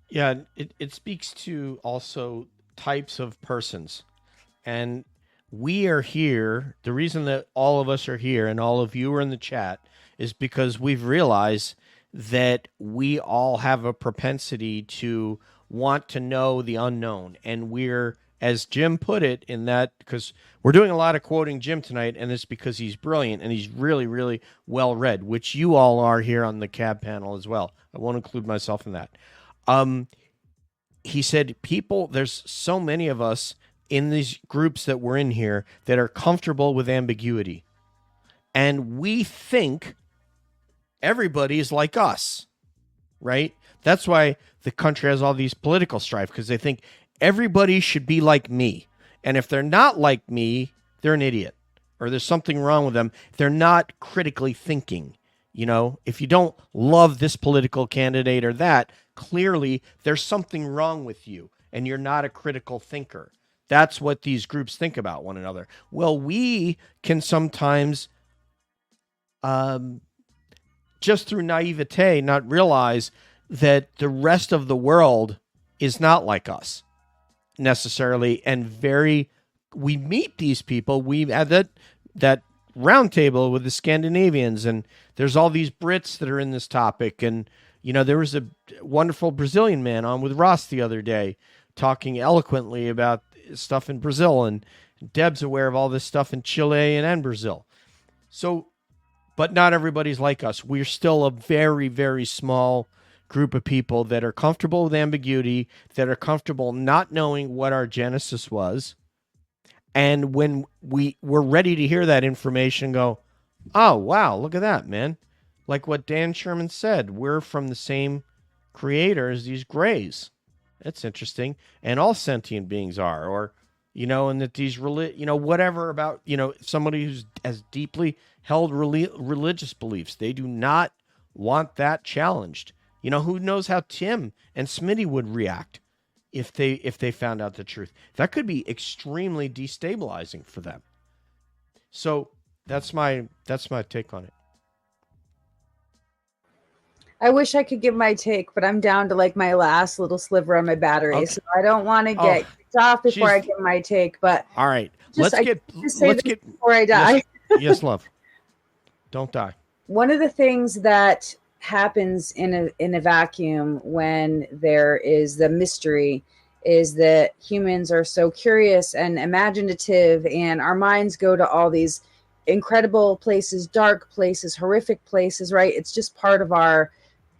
Yeah, it speaks to also types of persons. And we are here. The reason that all of us are here and all of you are in the chat is because we've realized that we all have a propensity to want to know the unknown. And we're, as Jim put it in that, because we're doing a lot of quoting Jim tonight, and it's because he's brilliant and he's really, really well read, which you all are here on the CAB panel as well. I won't include myself in that. He said, there's so many of us in these groups that we're in here that are comfortable with ambiguity. And we think everybody is like us, right? That's why the country has all these political strife, because they think everybody should be like me. And if they're not like me, they're an idiot, or there's something wrong with them. They're not critically thinking. If you don't love this political candidate or that, clearly there's something wrong with you and you're not a critical thinker. That's what these groups think about one another. Well, we can sometimes, just through naivete, not realize that the rest of the world is not like us necessarily. And we meet these people. We had that round table with the Scandinavians, and there's all these Brits that are in this topic. And, there was a wonderful Brazilian man on with Ross the other day talking eloquently about stuff in Brazil, and Deb's aware of all this stuff in Chile and Brazil. So, but not everybody's like us. We're still a very, very small group of people that are comfortable with ambiguity, that are comfortable not knowing what our genesis was. And when we're ready to hear that information, go, oh, wow, look at that, man. Like what Dan Sherman said, we're from the same creator as these grays. That's interesting. And all sentient beings are, or, and that these, whatever about, somebody who's as deeply held religious beliefs, they do not want that challenged. Who knows how Tim and Smitty would react if they found out the truth. That could be extremely destabilizing for them. So that's my take on it. I wish I could give my take, but I'm down to like my last little sliver on my battery. Okay. So I don't want to get kicked off before I give my take, but all right. Let's get before I die. Yes, love. Don't die. One of the things that happens in a vacuum when there is the mystery is that humans are so curious and imaginative, and our minds go to all these incredible places, dark places, horrific places, right? It's just part of our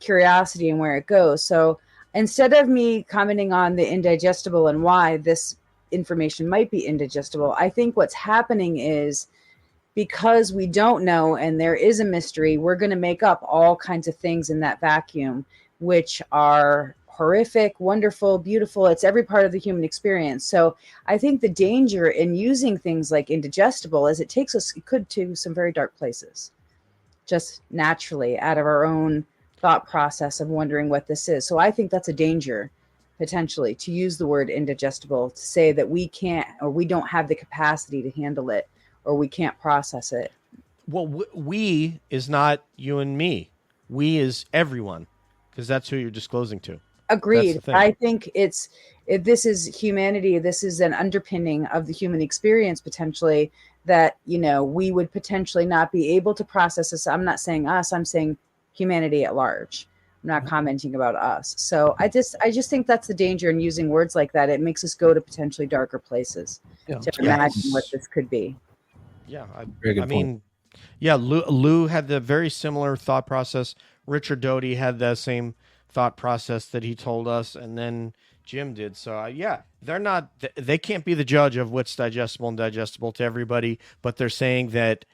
curiosity and where it goes. So instead of me commenting on the indigestible and why this information might be indigestible, I think what's happening is, because we don't know and there is a mystery, we're going to make up all kinds of things in that vacuum, which are horrific, wonderful, beautiful. It's every part of the human experience. So I think the danger in using things like indigestible is it could to some very dark places, just naturally out of our own thought process of wondering what this is. So I think that's a danger potentially, to use the word indigestible, to say that we can't, or we don't have the capacity to handle it, or we can't process it. Well, we is not you and me. We is everyone, because that's who you're disclosing to. Agreed. I think this is humanity. This is an underpinning of the human experience, potentially, that, we would potentially not be able to process this. I'm not saying us, I'm saying humanity at large. I'm not commenting about us. So I just think that's the danger in using words like that. It makes us go to potentially darker places to imagine what this could be. Yeah. Very good point. Yeah, Lou had the very similar thought process. Richard Doty had the same thought process that he told us, and then Jim did. So they can't be the judge of what's digestible and digestible to everybody, but they're saying that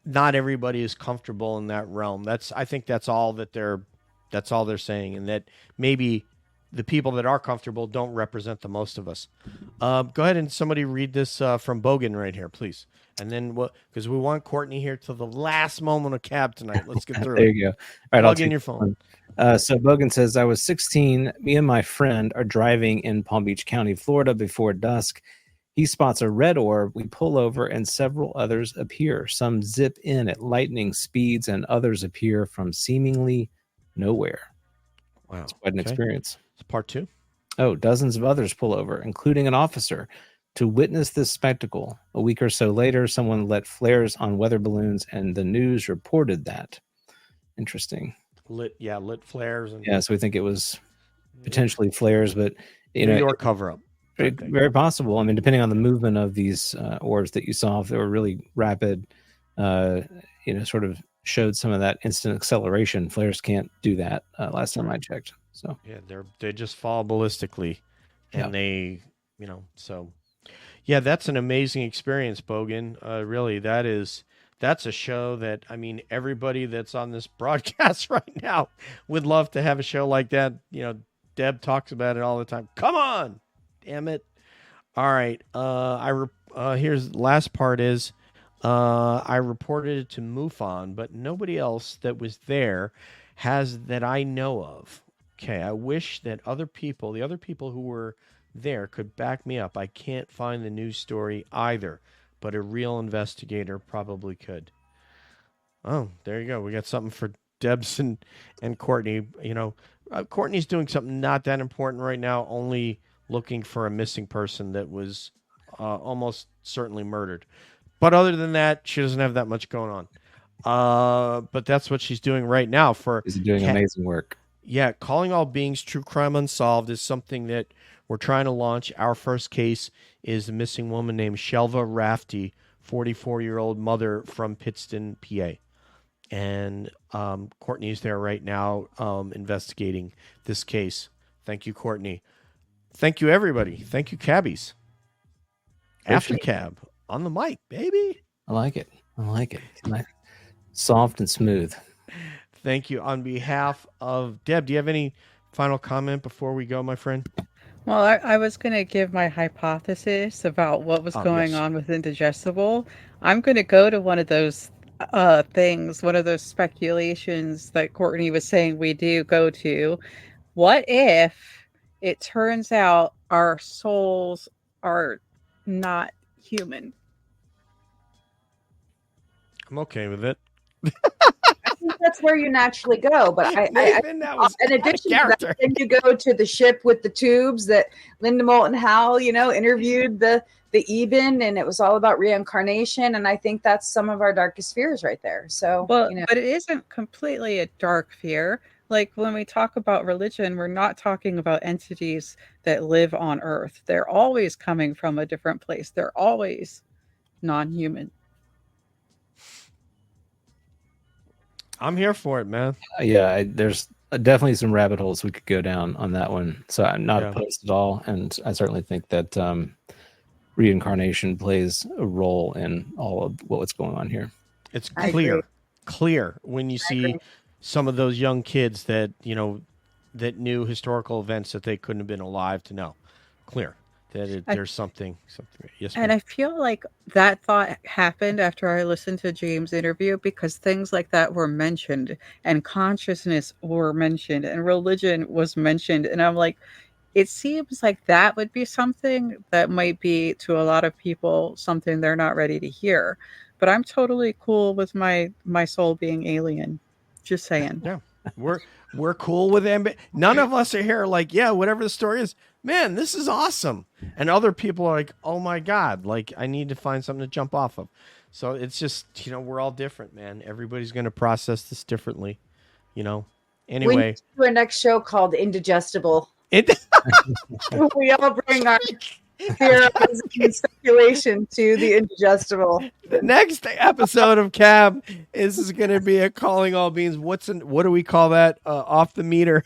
not everybody is comfortable in that realm. I think that's all they're saying, and that maybe the people that are comfortable don't represent the most of us. Go ahead and somebody read this from Bogan right here, please. And then because we want Courtney here till the last moment of cab tonight. Let's get through there it. You go. All right, Plug in your phone. So Bogan says, I was 16. Me and my friend are driving in Palm Beach County, Florida before dusk. He spots a red orb. We pull over and several others appear. Some zip in at lightning speeds and others appear from seemingly nowhere. Wow. It's quite an experience. It's part 2. Oh, dozens of others pull over, including an officer, to witness this spectacle. A week or so later, someone lit flares on weather balloons, and the news reported that. Interesting. Lit flares. So we think it was potentially flares, but New York cover-up. Very possible. I mean, depending on the movement of these orbs that you saw, if they were really rapid, sort of showed some of that instant acceleration. Flares can't do that. Last time I checked. So they just fall ballistically, and they, so. Yeah, that's an amazing experience, Bogan. Really, that's a show that, everybody that's on this broadcast right now would love to have a show like that. Deb talks about it all the time. Come on, damn it. All right. Here's the last part is, I reported it to MUFON, but nobody else that was there has that I know of. Okay. I wish that the other people who were there could back me up. I can't find the news story either, but a real investigator probably could. Oh, there you go. We got something for Debs and Courtney. Courtney's doing something not that important right now, only looking for a missing person that was almost certainly murdered. But other than that, she doesn't have that much going on. But that's what she's doing right now. She's doing amazing work. Yeah, Calling All Beings, True Crime Unsolved is something that we're trying to launch. Our first case is a missing woman named Shelva Rafty, 44-year-old mother from Pittston, PA. And Courtney's there right now investigating this case. Thank you, Courtney. Thank you, everybody. Thank you, cabbies. After cab on the mic, baby. I like it. Soft and smooth. Thank you. On behalf of Deb, do you have any final comment before we go, my friend? Well, I was going to give my hypothesis about what was going on with indigestible. I'm going to go to one of those things, one of those speculations that Courtney was saying we do go to. What if it turns out our souls are not human? I'm okay with it. I think that's where you naturally go. But Nathan, that was in addition to that, then you go to the ship with the tubes that Linda Moulton Howe, interviewed the Eben, and it was all about reincarnation. And I think that's some of our darkest fears right there. So, but it isn't completely a dark fear. Like when we talk about religion, we're not talking about entities that live on Earth. They're always coming from a different place. They're always non-human. I'm here for it, man. There's definitely some rabbit holes we could go down on that one. So I'm not opposed at all. And I certainly think that reincarnation plays a role in all of what's going on here. It's clear when you see some of those young kids that, that knew historical events that they couldn't have been alive to know. Clear that there's something. Yes, and I feel like that thought happened after I listened to James' interview, because things like that were mentioned and consciousness were mentioned and religion was mentioned. And I'm like, it seems like that would be something that might be to a lot of people something they're not ready to hear. But I'm totally cool with my soul being alien. Just saying. Yeah, we're cool with them. None of us are here like, yeah, whatever the story is, man, this is awesome. And other people are like, oh my God, like I need to find something to jump off of. So it's just, we're all different, man. Everybody's going to process this differently, We Anyway, need to do a next show called Indigestible. it We all bring our theories and speculation to the indigestible. the next episode of Cab is going to be a calling all beans. What do we call that? Off the meter,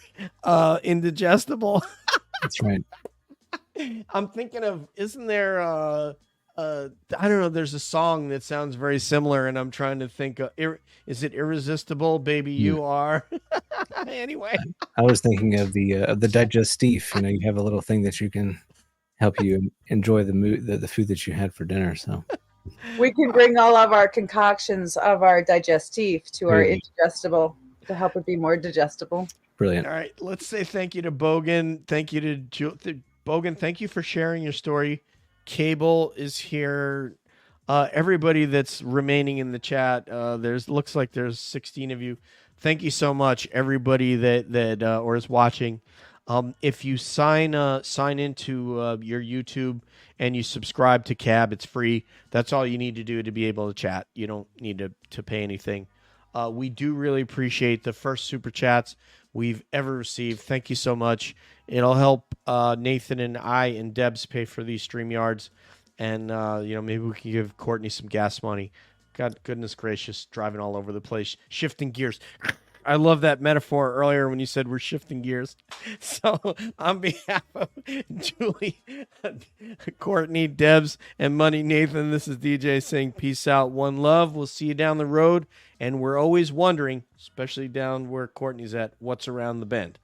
indigestible. That's right. I'm thinking of, isn't there I don't know, there's a song that sounds very similar, and I'm trying to think is it Irresistible, Baby You Are? Anyway, I was thinking of the digestif. You have a little thing that you can help you enjoy the food that you had for dinner. So We can bring all of our concoctions of our digestif to our indigestible to help it be more digestible. brilliant. all right, let's say thank you to Bogan. Thank you to Bogan. Thank you for sharing your story. Cable is here. Everybody that's remaining in the chat, looks like there's 16 of you. Thank you so much, everybody that or is watching. If you sign into your YouTube and you subscribe to Cab, it's free. That's all you need to do to be able to chat. You don't need to pay anything. We do really appreciate the first super chats we've ever received. Thank you so much. It'll help Nathan and I and Debs pay for these StreamYards. And, maybe we can give Courtney some gas money. God, goodness gracious, driving all over the place, shifting gears. I love that metaphor earlier when you said we're shifting gears. So on behalf of Julie, Courtney, Debs, and Money Nathan, this is DJ saying peace out, one love. We'll see you down the road. And we're always wondering, especially down where Courtney's at, what's around the bend.